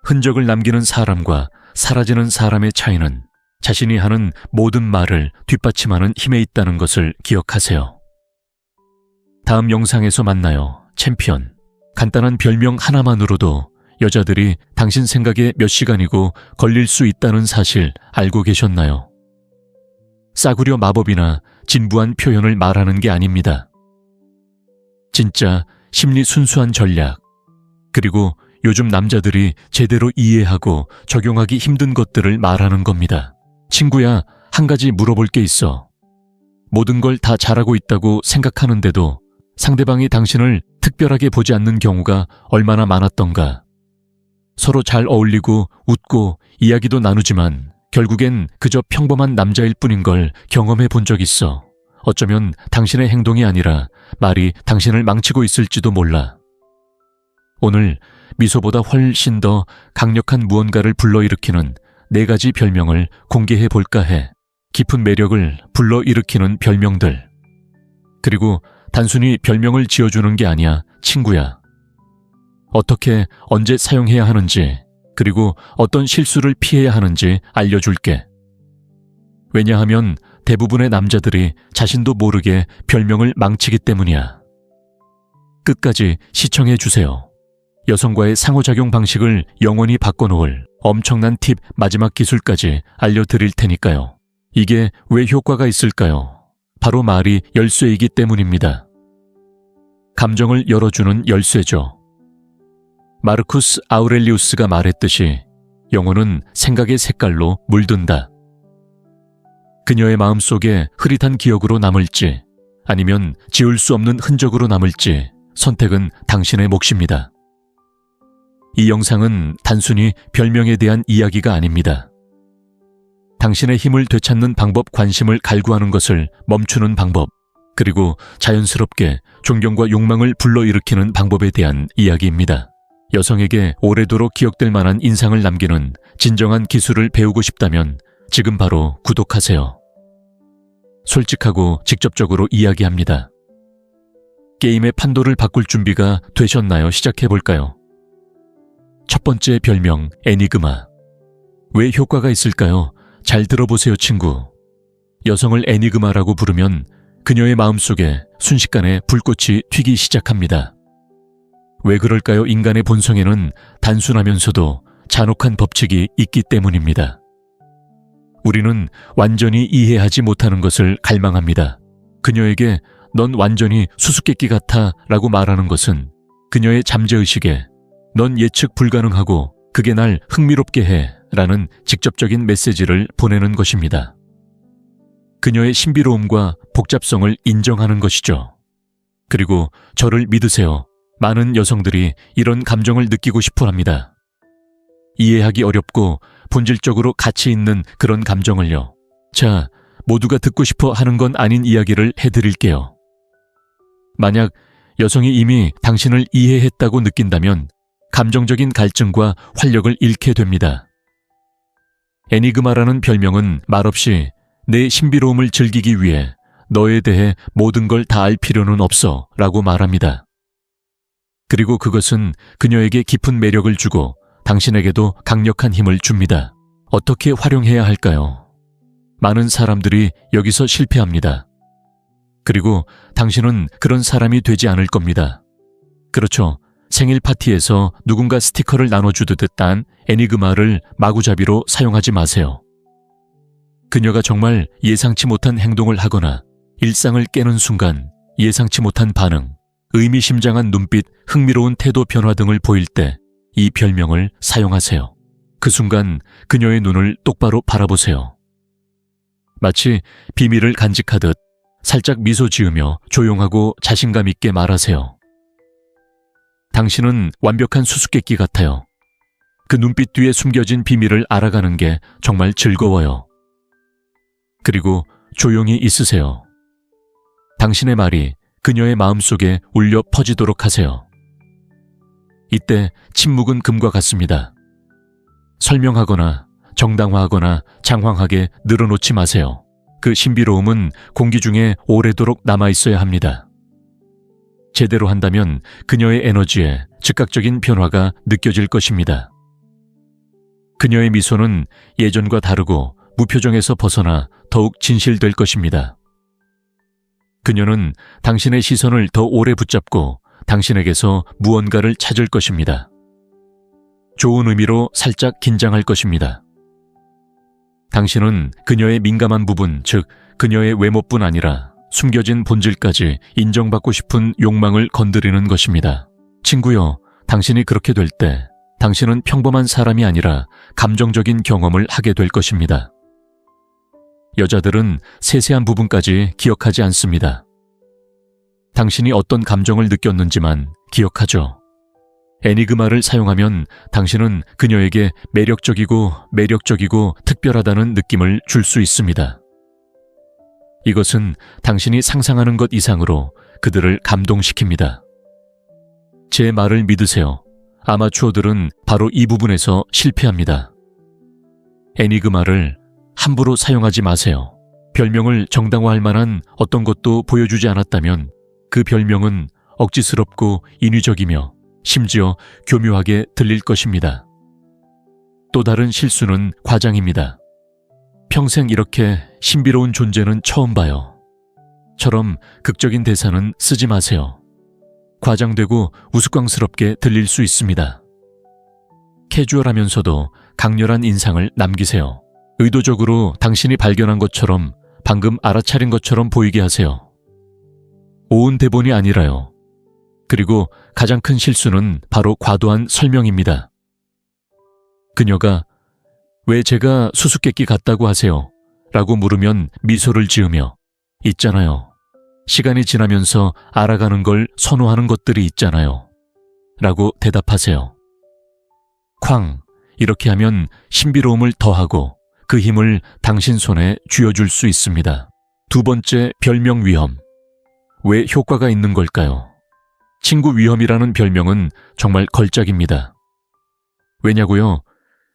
S1: 흔적을 남기는 사람과 사라지는 사람의 차이는 자신이 하는 모든 말을 뒷받침하는 힘에 있다는 것을 기억하세요. 다음 영상에서 만나요. 챔피언. 간단한 별명 하나만으로도 여자들이 당신 생각에 몇 시간이고 걸릴 수 있다는 사실 알고 계셨나요? 싸구려 마법이나 진부한 표현을 말하는 게 아닙니다. 진짜 심리 순수한 전략, 그리고 요즘 남자들이 제대로 이해하고 적용하기 힘든 것들을 말하는 겁니다. 친구야, 한 가지 물어볼 게 있어. 모든 걸 다 잘하고 있다고 생각하는데도 상대방이 당신을 특별하게 보지 않는 경우가 얼마나 많았던가. 서로 잘 어울리고 웃고 이야기도 나누지만 결국엔 그저 평범한 남자일 뿐인 걸 경험해 본 적 있어. 어쩌면 당신의 행동이 아니라 말이 당신을 망치고 있을지도 몰라. 오늘 미소보다 훨씬 더 강력한 무언가를 불러일으키는 4가지 별명을 공개해 볼까 해. 깊은 매력을 불러일으키는 별명들. 그리고 단순히 별명을 지어주는 게 아니야, 친구야. 어떻게, 언제 사용해야 하는지, 그리고 어떤 실수를 피해야 하는지 알려줄게. 왜냐하면 대부분의 남자들이 자신도 모르게 별명을 망치기 때문이야. 끝까지 시청해 주세요. 여성과의 상호작용 방식을 영원히 바꿔놓을 엄청난 팁 마지막 기술까지 알려드릴 테니까요. 이게 왜 효과가 있을까요? 바로 말이 열쇠이기 때문입니다. 감정을 열어주는 열쇠죠. 마르쿠스 아우렐리우스가 말했듯이 영혼은 생각의 색깔로 물든다. 그녀의 마음속에 흐릿한 기억으로 남을지 아니면 지울 수 없는 흔적으로 남을지 선택은 당신의 몫입니다. 이 영상은 단순히 별명에 대한 이야기가 아닙니다. 당신의 힘을 되찾는 방법, 관심을 갈구하는 것을 멈추는 방법, 그리고 자연스럽게 존경과 욕망을 불러일으키는 방법에 대한 이야기입니다. 여성에게 오래도록 기억될 만한 인상을 남기는 진정한 기술을 배우고 싶다면 지금 바로 구독하세요. 솔직하고 직접적으로 이야기합니다. 게임의 판도를 바꿀 준비가 되셨나요? 시작해볼까요? 첫 번째 별명, 애니그마. 왜 효과가 있을까요? 잘 들어보세요, 친구. 여성을 애니그마라고 부르면 그녀의 마음속에 순식간에 불꽃이 튀기 시작합니다. 왜 그럴까요? 인간의 본성에는 단순하면서도 잔혹한 법칙이 있기 때문입니다. 우리는 완전히 이해하지 못하는 것을 갈망합니다. 그녀에게 넌 완전히 수수께끼 같아 라고 말하는 것은 그녀의 잠재의식에 넌 예측 불가능하고 그게 날 흥미롭게 해 라는 직접적인 메시지를 보내는 것입니다. 그녀의 신비로움과 복잡성을 인정하는 것이죠. 그리고 저를 믿으세요. 많은 여성들이 이런 감정을 느끼고 싶어 합니다. 이해하기 어렵고 본질적으로 가치 있는 그런 감정을요. 자, 모두가 듣고 싶어 하는 건 아닌 이야기를 해드릴게요. 만약 여성이 이미 당신을 이해했다고 느낀다면 감정적인 갈증과 활력을 잃게 됩니다. 애니그마라는 별명은 말없이 내 신비로움을 즐기기 위해 너에 대해 모든 걸 다 알 필요는 없어 라고 말합니다. 그리고 그것은 그녀에게 깊은 매력을 주고 당신에게도 강력한 힘을 줍니다. 어떻게 활용해야 할까요? 많은 사람들이 여기서 실패합니다. 그리고 당신은 그런 사람이 되지 않을 겁니다. 그렇죠. 생일 파티에서 누군가 스티커를 나눠주듯 딴 애니그마를 마구잡이로 사용하지 마세요. 그녀가 정말 예상치 못한 행동을 하거나 일상을 깨는 순간 예상치 못한 반응, 의미심장한 눈빛, 흥미로운 태도 변화 등을 보일 때 이 별명을 사용하세요. 그 순간 그녀의 눈을 똑바로 바라보세요. 마치 비밀을 간직하듯 살짝 미소 지으며 조용하고 자신감 있게 말하세요. 당신은 완벽한 수수께끼 같아요. 그 눈빛 뒤에 숨겨진 비밀을 알아가는 게 정말 즐거워요. 그리고 조용히 있으세요. 당신의 말이 그녀의 마음속에 울려 퍼지도록 하세요. 이때 침묵은 금과 같습니다. 설명하거나 정당화하거나 장황하게 늘어놓지 마세요. 그 신비로움은 공기 중에 오래도록 남아있어야 합니다. 제대로 한다면 그녀의 에너지에 즉각적인 변화가 느껴질 것입니다. 그녀의 미소는 예전과 다르고 무표정에서 벗어나 더욱 진실될 것입니다. 그녀는 당신의 시선을 더 오래 붙잡고 당신에게서 무언가를 찾을 것입니다. 좋은 의미로 살짝 긴장할 것입니다. 당신은 그녀의 민감한 부분, 즉 그녀의 외모뿐 아니라 숨겨진 본질까지 인정받고 싶은 욕망을 건드리는 것입니다. 친구여, 당신이 그렇게 될 때 당신은 평범한 사람이 아니라 감정적인 경험을 하게 될 것입니다. 여자들은 세세한 부분까지 기억하지 않습니다. 당신이 어떤 감정을 느꼈는지만 기억하죠. 애니그마를 사용하면 당신은 그녀에게 매력적이고 특별하다는 느낌을 줄 수 있습니다. 이것은 당신이 상상하는 것 이상으로 그들을 감동시킵니다. 제 말을 믿으세요. 아마추어들은 바로 이 부분에서 실패합니다. 애니그마를 함부로 사용하지 마세요. 별명을 정당화할 만한 어떤 것도 보여주지 않았다면 그 별명은 억지스럽고 인위적이며 심지어 교묘하게 들릴 것입니다. 또 다른 실수는 과장입니다. 평생 이렇게 신비로운 존재는 처음 봐요. 처럼 극적인 대사는 쓰지 마세요. 과장되고 우스꽝스럽게 들릴 수 있습니다. 캐주얼하면서도 강렬한 인상을 남기세요. 의도적으로 당신이 발견한 것처럼 방금 알아차린 것처럼 보이게 하세요. 온 대본이 아니라요. 그리고 가장 큰 실수는 바로 과도한 설명입니다. 그녀가 왜 제가 수수께끼 같다고 하세요? 라고 물으면 미소를 지으며 있잖아요. 시간이 지나면서 알아가는 걸 선호하는 것들이 있잖아요. 라고 대답하세요. 쾅! 이렇게 하면 신비로움을 더하고 그 힘을 당신 손에 쥐어줄 수 있습니다. 두 번째, 별명 위험. 왜 효과가 있는 걸까요? 친구 위험이라는 별명은 정말 걸작입니다. 왜냐고요?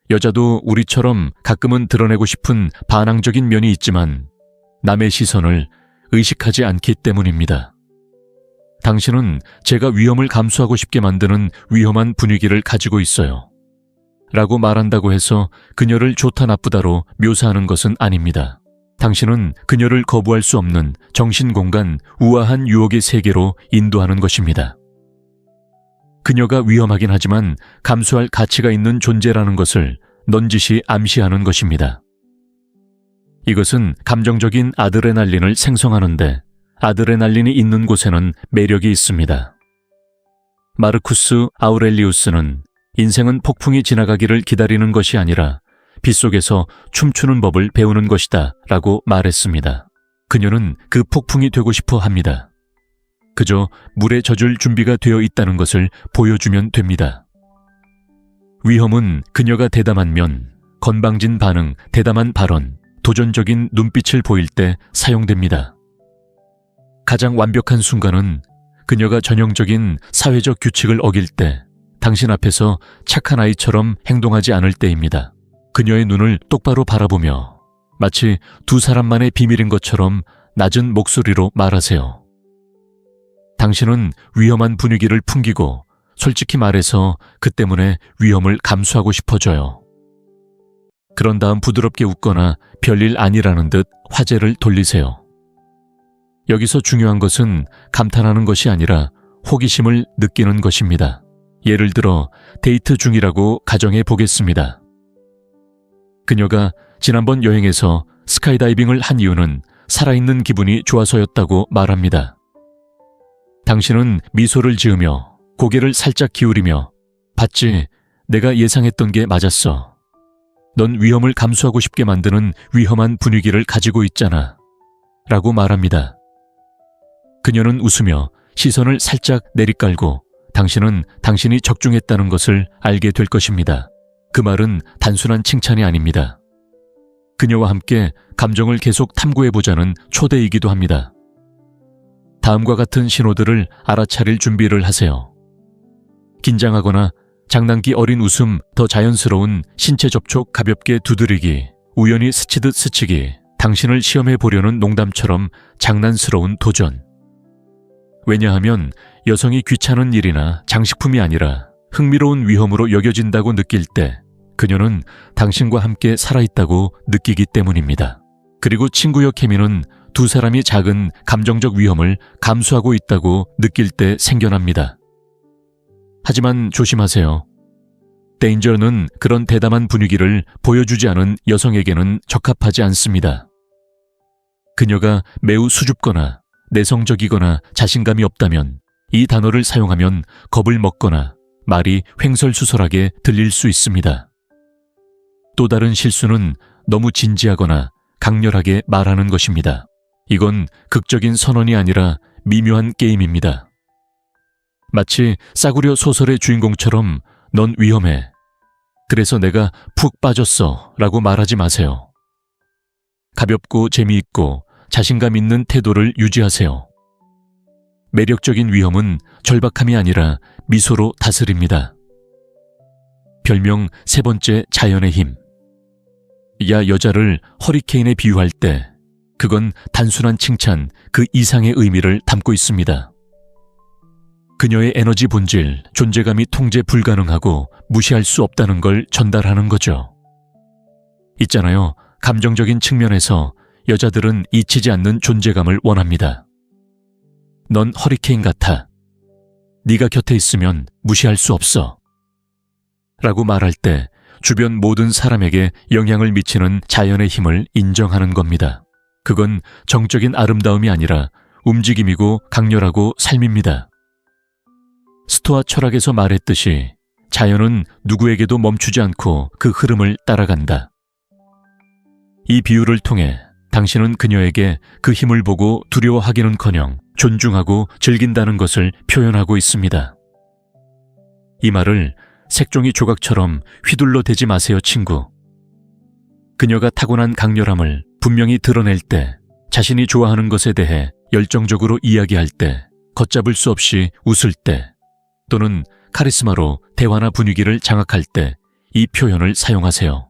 S1: 여자도 우리처럼 가끔은 드러내고 싶은 반항적인 면이 있지만 남의 시선을 의식하지 않기 때문입니다. 당신은 제가 위험을 감수하고 싶게 만드는 위험한 분위기를 가지고 있어요. 라고 말한다고 해서 그녀를 좋다 나쁘다로 묘사하는 것은 아닙니다. 당신은 그녀를 거부할 수 없는 정신공간 우아한 유혹의 세계로 인도하는 것입니다. 그녀가 위험하긴 하지만 감수할 가치가 있는 존재라는 것을 넌지시 암시하는 것입니다. 이것은 감정적인 아드레날린을 생성하는데 아드레날린이 있는 곳에는 매력이 있습니다. 마르쿠스 아우렐리우스는 인생은 폭풍이 지나가기를 기다리는 것이 아니라 빗속에서 춤추는 법을 배우는 것이다 라고 말했습니다. 그녀는 그 폭풍이 되고 싶어 합니다. 그저 물에 젖을 준비가 되어 있다는 것을 보여주면 됩니다. 위험은 그녀가 대담한 면, 건방진 반응, 대담한 발언, 도전적인 눈빛을 보일 때 사용됩니다. 가장 완벽한 순간은 그녀가 전형적인 사회적 규칙을 어길 때 당신 앞에서 착한 아이처럼 행동하지 않을 때입니다. 그녀의 눈을 똑바로 바라보며 마치 두 사람만의 비밀인 것처럼 낮은 목소리로 말하세요. 당신은 위험한 분위기를 풍기고 솔직히 말해서 그 때문에 위험을 감수하고 싶어져요. 그런 다음 부드럽게 웃거나 별일 아니라는 듯 화제를 돌리세요. 여기서 중요한 것은 감탄하는 것이 아니라 호기심을 느끼는 것입니다. 예를 들어 데이트 중이라고 가정해 보겠습니다. 그녀가 지난번 여행에서 스카이다이빙을 한 이유는 살아있는 기분이 좋아서였다고 말합니다. 당신은 미소를 지으며 고개를 살짝 기울이며 봤지, 내가 예상했던 게 맞았어. 넌 위험을 감수하고 싶게 만드는 위험한 분위기를 가지고 있잖아. 라고 말합니다. 그녀는 웃으며 시선을 살짝 내리깔고 당신은 당신이 적중했다는 것을 알게 될 것입니다. 그 말은 단순한 칭찬이 아닙니다. 그녀와 함께 감정을 계속 탐구해보자는 초대이기도 합니다. 다음과 같은 신호들을 알아차릴 준비를 하세요. 긴장하거나 장난기 어린 웃음, 더 자연스러운 신체 접촉 가볍게 두드리기, 우연히 스치듯 스치기, 당신을 시험해 보려는 농담처럼 장난스러운 도전. 왜냐하면 여성이 귀찮은 일이나 장식품이 아니라 흥미로운 위험으로 여겨진다고 느낄 때 그녀는 당신과 함께 살아있다고 느끼기 때문입니다. 그리고 친구여 케미는 두 사람이 작은 감정적 위험을 감수하고 있다고 느낄 때 생겨납니다. 하지만 조심하세요. 데인저는 그런 대담한 분위기를 보여주지 않은 여성에게는 적합하지 않습니다. 그녀가 매우 수줍거나 내성적이거나 자신감이 없다면 이 단어를 사용하면 겁을 먹거나 말이 횡설수설하게 들릴 수 있습니다. 또 다른 실수는 너무 진지하거나 강렬하게 말하는 것입니다. 이건 극적인 선언이 아니라 미묘한 게임입니다. 마치 싸구려 소설의 주인공처럼 넌 위험해. 그래서 내가 푹 빠졌어 라고 말하지 마세요. 가볍고 재미있고 자신감 있는 태도를 유지하세요. 매력적인 위험은 절박함이 아니라 미소로 다스립니다. 별명 세 번째 자연의 힘. 야 여자를 허리케인에 비유할 때 그건 단순한 칭찬 그 이상의 의미를 담고 있습니다. 그녀의 에너지 본질, 존재감이 통제 불가능하고 무시할 수 없다는 걸 전달하는 거죠. 있잖아요. 감정적인 측면에서 여자들은 잊히지 않는 존재감을 원합니다. 넌 허리케인 같아. 네가 곁에 있으면 무시할 수 없어. 라고 말할 때 주변 모든 사람에게 영향을 미치는 자연의 힘을 인정하는 겁니다. 그건 정적인 아름다움이 아니라 움직임이고 강렬하고 삶입니다. 스토아 철학에서 말했듯이 자연은 누구에게도 멈추지 않고 그 흐름을 따라간다. 이 비유를 통해 당신은 그녀에게 그 힘을 보고 두려워하기는커녕 존중하고 즐긴다는 것을 표현하고 있습니다. 이 말을 색종이 조각처럼 휘둘러 대지 마세요, 친구. 그녀가 타고난 강렬함을 분명히 드러낼 때, 자신이 좋아하는 것에 대해 열정적으로 이야기할 때, 걷잡을 수 없이 웃을 때, 또는 카리스마로 대화나 분위기를 장악할 때 이 표현을 사용하세요.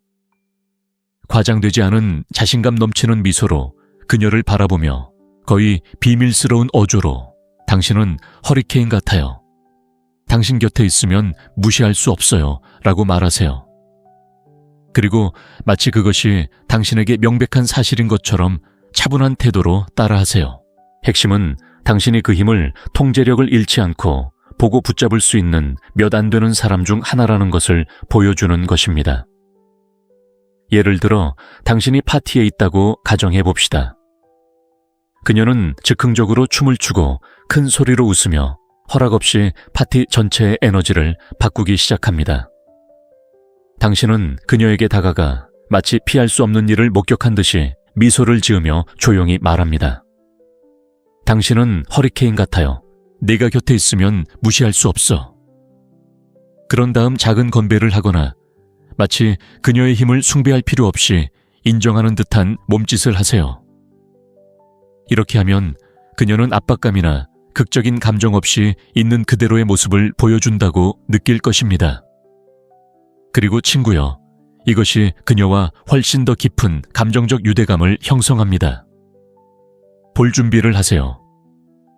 S1: 과장되지 않은 자신감 넘치는 미소로 그녀를 바라보며 거의 비밀스러운 어조로 당신은 허리케인 같아요. 당신 곁에 있으면 무시할 수 없어요. 라고 말하세요. 그리고 마치 그것이 당신에게 명백한 사실인 것처럼 차분한 태도로 따라하세요. 핵심은 당신이 그 힘을 통제력을 잃지 않고 보고 붙잡을 수 있는 몇 안 되는 사람 중 하나라는 것을 보여주는 것입니다. 예를 들어 당신이 파티에 있다고 가정해 봅시다. 그녀는 즉흥적으로 춤을 추고 큰 소리로 웃으며 허락 없이 파티 전체의 에너지를 바꾸기 시작합니다. 당신은 그녀에게 다가가 마치 피할 수 없는 일을 목격한 듯이 미소를 지으며 조용히 말합니다. 당신은 허리케인 같아요. 네가 곁에 있으면 무시할 수 없어. 그런 다음 작은 건배를 하거나 마치 그녀의 힘을 숭배할 필요 없이 인정하는 듯한 몸짓을 하세요. 이렇게 하면 그녀는 압박감이나 극적인 감정 없이 있는 그대로의 모습을 보여준다고 느낄 것입니다. 그리고 친구여, 이것이 그녀와 훨씬 더 깊은 감정적 유대감을 형성합니다. 볼 준비를 하세요.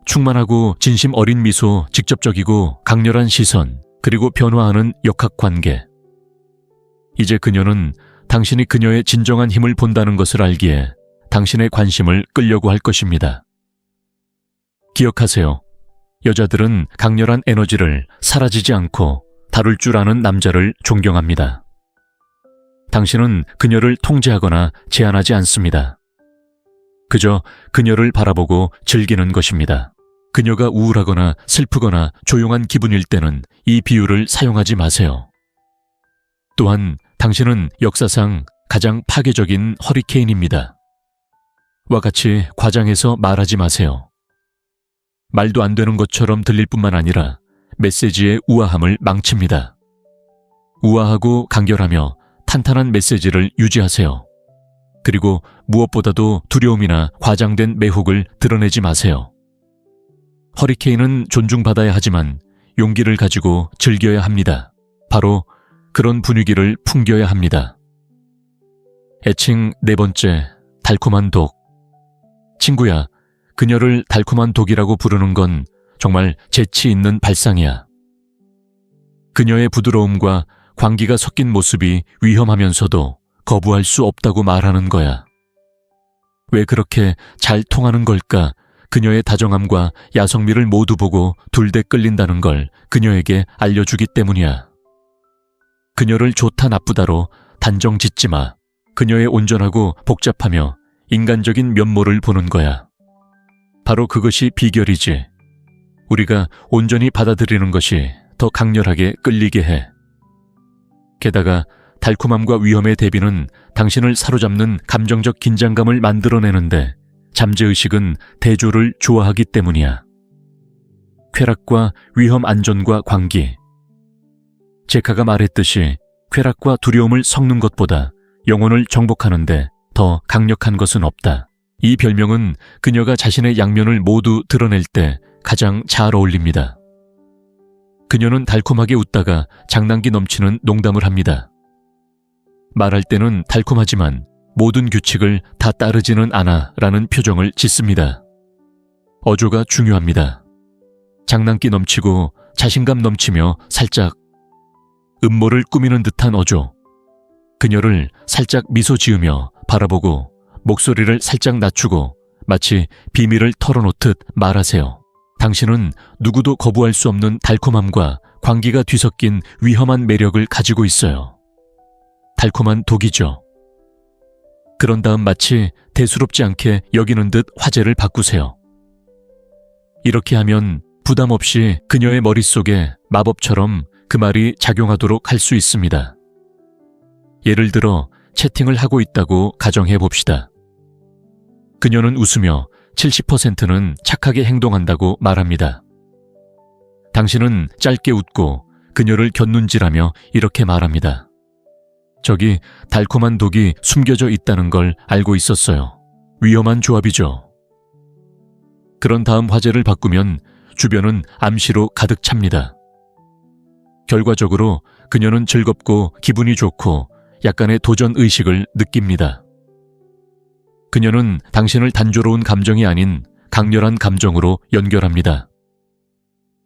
S1: 충만하고 진심 어린 미소, 직접적이고 강렬한 시선, 그리고 변화하는 역학관계. 이제 그녀는 당신이 그녀의 진정한 힘을 본다는 것을 알기에 당신의 관심을 끌려고 할 것입니다. 기억하세요. 여자들은 강렬한 에너지를 사라지지 않고 다룰 줄 아는 남자를 존경합니다. 당신은 그녀를 통제하거나 제한하지 않습니다. 그저 그녀를 바라보고 즐기는 것입니다. 그녀가 우울하거나 슬프거나 조용한 기분일 때는 이 비유를 사용하지 마세요. 또한 당신은 역사상 가장 파괴적인 허리케인입니다. 와 같이 과장해서 말하지 마세요. 말도 안 되는 것처럼 들릴 뿐만 아니라 메시지의 우아함을 망칩니다. 우아하고 간결하며 탄탄한 메시지를 유지하세요. 그리고 무엇보다도 두려움이나 과장된 매혹을 드러내지 마세요. 허리케인은 존중받아야 하지만 용기를 가지고 즐겨야 합니다. 바로 그런 분위기를 풍겨야 합니다. 애칭 네 번째, 달콤한 독. 친구야, 그녀를 달콤한 독이라고 부르는 건 정말 재치 있는 발상이야. 그녀의 부드러움과 광기가 섞인 모습이 위험하면서도 거부할 수 없다고 말하는 거야. 왜 그렇게 잘 통하는 걸까? 그녀의 다정함과 야성미를 모두 보고 둘대 끌린다는 걸 그녀에게 알려주기 때문이야. 그녀를 좋다 나쁘다로 단정 짓지 마. 그녀의 온전하고 복잡하며 인간적인 면모를 보는 거야. 바로 그것이 비결이지. 우리가 온전히 받아들이는 것이 더 강렬하게 끌리게 해. 게다가 달콤함과 위험의 대비는 당신을 사로잡는 감정적 긴장감을 만들어내는데 잠재의식은 대조를 좋아하기 때문이야. 쾌락과 위험 안전과 관계. 제카가 말했듯이 쾌락과 두려움을 섞는 것보다 영혼을 정복하는데 더 강력한 것은 없다. 이 별명은 그녀가 자신의 양면을 모두 드러낼 때 가장 잘 어울립니다. 그녀는 달콤하게 웃다가 장난기 넘치는 농담을 합니다. 말할 때는 달콤하지만 모든 규칙을 다 따르지는 않아 라는 표정을 짓습니다. 어조가 중요합니다. 장난기 넘치고 자신감 넘치며 살짝 음모를 꾸미는 듯한 어조. 그녀를 살짝 미소 지으며 바라보고 목소리를 살짝 낮추고 마치 비밀을 털어놓듯 말하세요. 당신은 누구도 거부할 수 없는 달콤함과 광기가 뒤섞인 위험한 매력을 가지고 있어요. 달콤한 독이죠. 그런 다음 마치 대수롭지 않게 여기는 듯 화제를 바꾸세요. 이렇게 하면 부담 없이 그녀의 머릿속에 마법처럼 그 말이 작용하도록 할 수 있습니다. 예를 들어 채팅을 하고 있다고 가정해 봅시다. 그녀는 웃으며 70%는 착하게 행동한다고 말합니다. 당신은 짧게 웃고 그녀를 곁눈질하며 이렇게 말합니다. 저기 달콤한 독이 숨겨져 있다는 걸 알고 있었어요. 위험한 조합이죠. 그런 다음 화제를 바꾸면 주변은 암시로 가득 찹니다. 결과적으로 그녀는 즐겁고 기분이 좋고 약간의 도전 의식을 느낍니다. 그녀는 당신을 단조로운 감정이 아닌 강렬한 감정으로 연결합니다.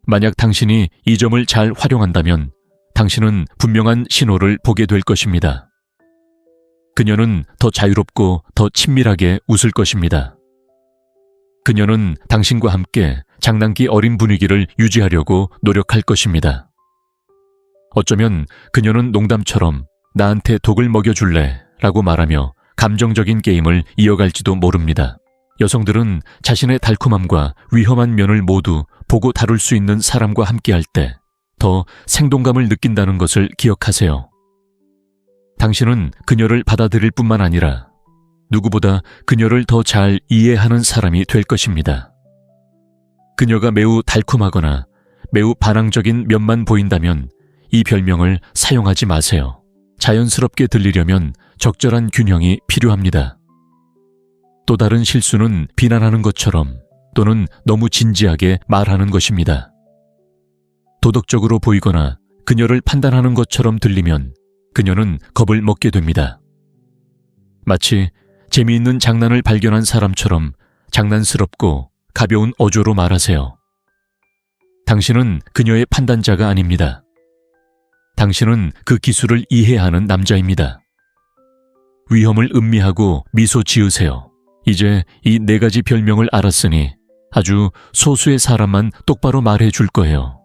S1: 만약 당신이 이 점을 잘 활용한다면 당신은 분명한 신호를 보게 될 것입니다. 그녀는 더 자유롭고 더 친밀하게 웃을 것입니다. 그녀는 당신과 함께 장난기 어린 분위기를 유지하려고 노력할 것입니다. 어쩌면 그녀는 농담처럼 나한테 독을 먹여줄래? 라고 말하며 감정적인 게임을 이어갈지도 모릅니다. 여성들은 자신의 달콤함과 위험한 면을 모두 보고 다룰 수 있는 사람과 함께할 때 더 생동감을 느낀다는 것을 기억하세요. 당신은 그녀를 받아들일 뿐만 아니라 누구보다 그녀를 더 잘 이해하는 사람이 될 것입니다. 그녀가 매우 달콤하거나 매우 반항적인 면만 보인다면 이 별명을 사용하지 마세요. 자연스럽게 들리려면 적절한 균형이 필요합니다. 또 다른 실수는 비난하는 것처럼 또는 너무 진지하게 말하는 것입니다. 도덕적으로 보이거나 그녀를 판단하는 것처럼 들리면 그녀는 겁을 먹게 됩니다. 마치 재미있는 장난을 발견한 사람처럼 장난스럽고 가벼운 어조로 말하세요. 당신은 그녀의 판단자가 아닙니다. 당신은 그 기술을 이해하는 남자입니다. 위험을 음미하고 미소 지으세요. 이제 이 4가지 별명을 알았으니 아주 소수의 사람만 똑바로 말해 줄 거예요.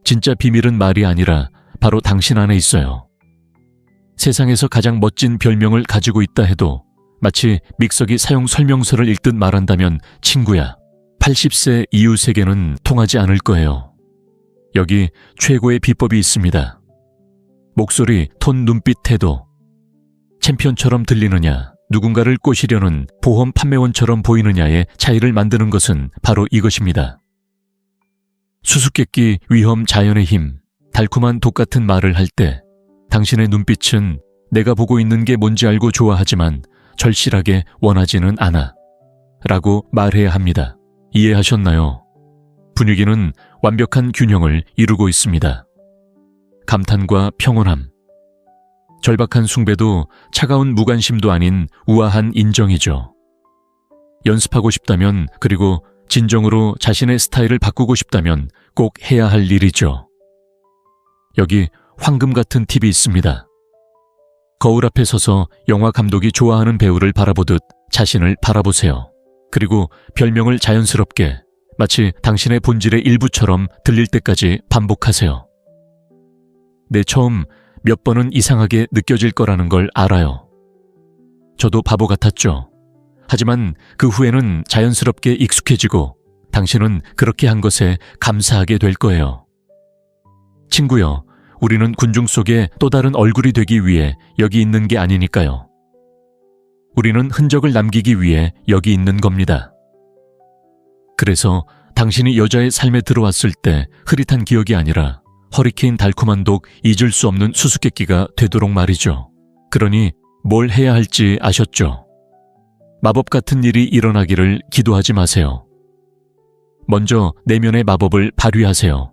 S1: 진짜 비밀은 말이 아니라 바로 당신 안에 있어요. 세상에서 가장 멋진 별명을 가지고 있다 해도 마치 믹서기 사용 설명서를 읽듯 말한다면 친구야, 80세 이웃에게는 통하지 않을 거예요. 여기 최고의 비법이 있습니다. 목소리, 톤, 눈빛, 태도. 챔피언처럼 들리느냐, 누군가를 꼬시려는 보험 판매원처럼 보이느냐의 차이를 만드는 것은 바로 이것입니다. 수수께끼, 위험, 자연의 힘, 달콤한 독 같은 말을 할 때 당신의 눈빛은 내가 보고 있는 게 뭔지 알고 좋아하지만 절실하게 원하지는 않아 라고 말해야 합니다. 이해하셨나요? 분위기는 완벽한 균형을 이루고 있습니다. 감탄과 평온함, 절박한 숭배도 차가운 무관심도 아닌 우아한 인정이죠. 연습하고 싶다면, 그리고 진정으로 자신의 스타일을 바꾸고 싶다면 꼭 해야 할 일이죠. 여기 황금 같은 팁이 있습니다. 거울 앞에 서서 영화 감독이 좋아하는 배우를 바라보듯 자신을 바라보세요. 그리고 별명을 자연스럽게 마치 당신의 본질의 일부처럼 들릴 때까지 반복하세요. 네, 처음 몇 번은 이상하게 느껴질 거라는 걸 알아요. 저도 바보 같았죠. 하지만 그 후에는 자연스럽게 익숙해지고 당신은 그렇게 한 것에 감사하게 될 거예요. 친구여, 우리는 군중 속에 또 다른 얼굴이 되기 위해 여기 있는 게 아니니까요. 우리는 흔적을 남기기 위해 여기 있는 겁니다. 그래서 당신이 여자의 삶에 들어왔을 때 흐릿한 기억이 아니라 허리케인 달콤한 독 잊을 수 없는 수수께끼가 되도록 말이죠. 그러니 뭘 해야 할지 아셨죠? 마법 같은 일이 일어나기를 기도하지 마세요. 먼저 내면의 마법을 발휘하세요.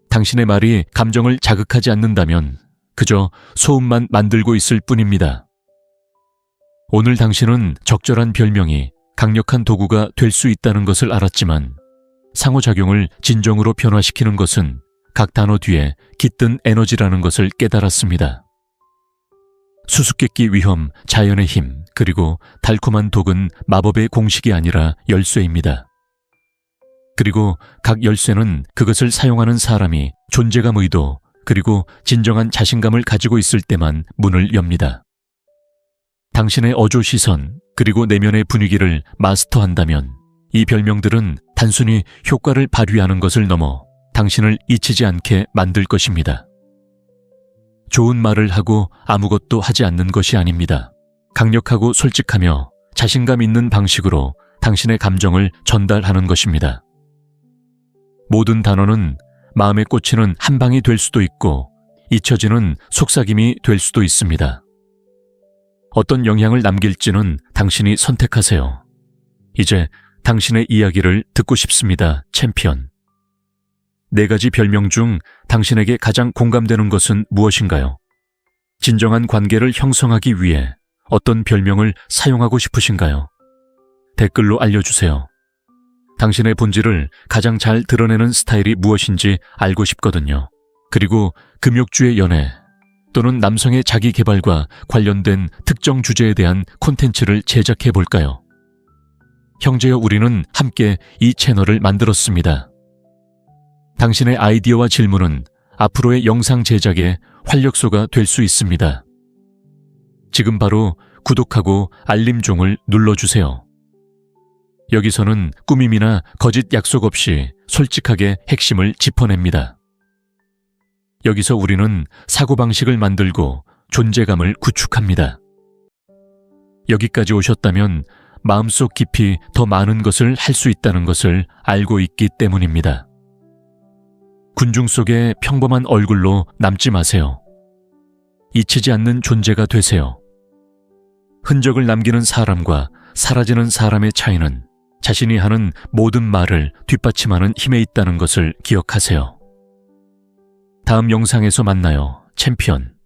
S1: 당신의 말이 감정을 자극하지 않는다면 그저 소음만 만들고 있을 뿐입니다. 오늘 당신은 적절한 별명이 강력한 도구가 될 수 있다는 것을 알았지만 상호작용을 진정으로 변화시키는 것은 각 단어 뒤에 깃든 에너지라는 것을 깨달았습니다. 수수께끼 위험, 자연의 힘, 그리고 달콤한 독은 마법의 공식이 아니라 열쇠입니다. 그리고 각 열쇠는 그것을 사용하는 사람이 존재감 의도, 그리고 진정한 자신감을 가지고 있을 때만 문을 엽니다. 당신의 어조 시선, 그리고 내면의 분위기를 마스터한다면 이 별명들은 단순히 효과를 발휘하는 것을 넘어 당신을 잊히지 않게 만들 것입니다. 좋은 말을 하고 아무것도 하지 않는 것이 아닙니다. 강력하고 솔직하며 자신감 있는 방식으로 당신의 감정을 전달하는 것입니다. 모든 단어는 마음에 꽂히는 한 방이 될 수도 있고 잊혀지는 속삭임이 될 수도 있습니다. 어떤 영향을 남길지는 당신이 선택하세요. 이제 당신의 이야기를 듣고 싶습니다, 챔피언. 4가지 별명 중 당신에게 가장 공감되는 것은 무엇인가요? 진정한 관계를 형성하기 위해 어떤 별명을 사용하고 싶으신가요? 댓글로 알려주세요. 당신의 본질을 가장 잘 드러내는 스타일이 무엇인지 알고 싶거든요. 그리고 금욕주의 연애 또는 남성의 자기 개발과 관련된 특정 주제에 대한 콘텐츠를 제작해 볼까요? 형제여, 우리는 함께 이 채널을 만들었습니다. 당신의 아이디어와 질문은 앞으로의 영상 제작의 활력소가 될 수 있습니다. 지금 바로 구독하고 알림종을 눌러주세요. 여기서는 꾸밈이나 거짓 약속 없이 솔직하게 핵심을 짚어냅니다. 여기서 우리는 사고방식을 만들고 존재감을 구축합니다. 여기까지 오셨다면 마음속 깊이 더 많은 것을 할 수 있다는 것을 알고 있기 때문입니다. 군중 속의 평범한 얼굴로 남지 마세요. 잊히지 않는 존재가 되세요. 흔적을 남기는 사람과 사라지는 사람의 차이는 자신이 하는 모든 말을 뒷받침하는 힘에 있다는 것을 기억하세요. 다음 영상에서 만나요, 챔피언.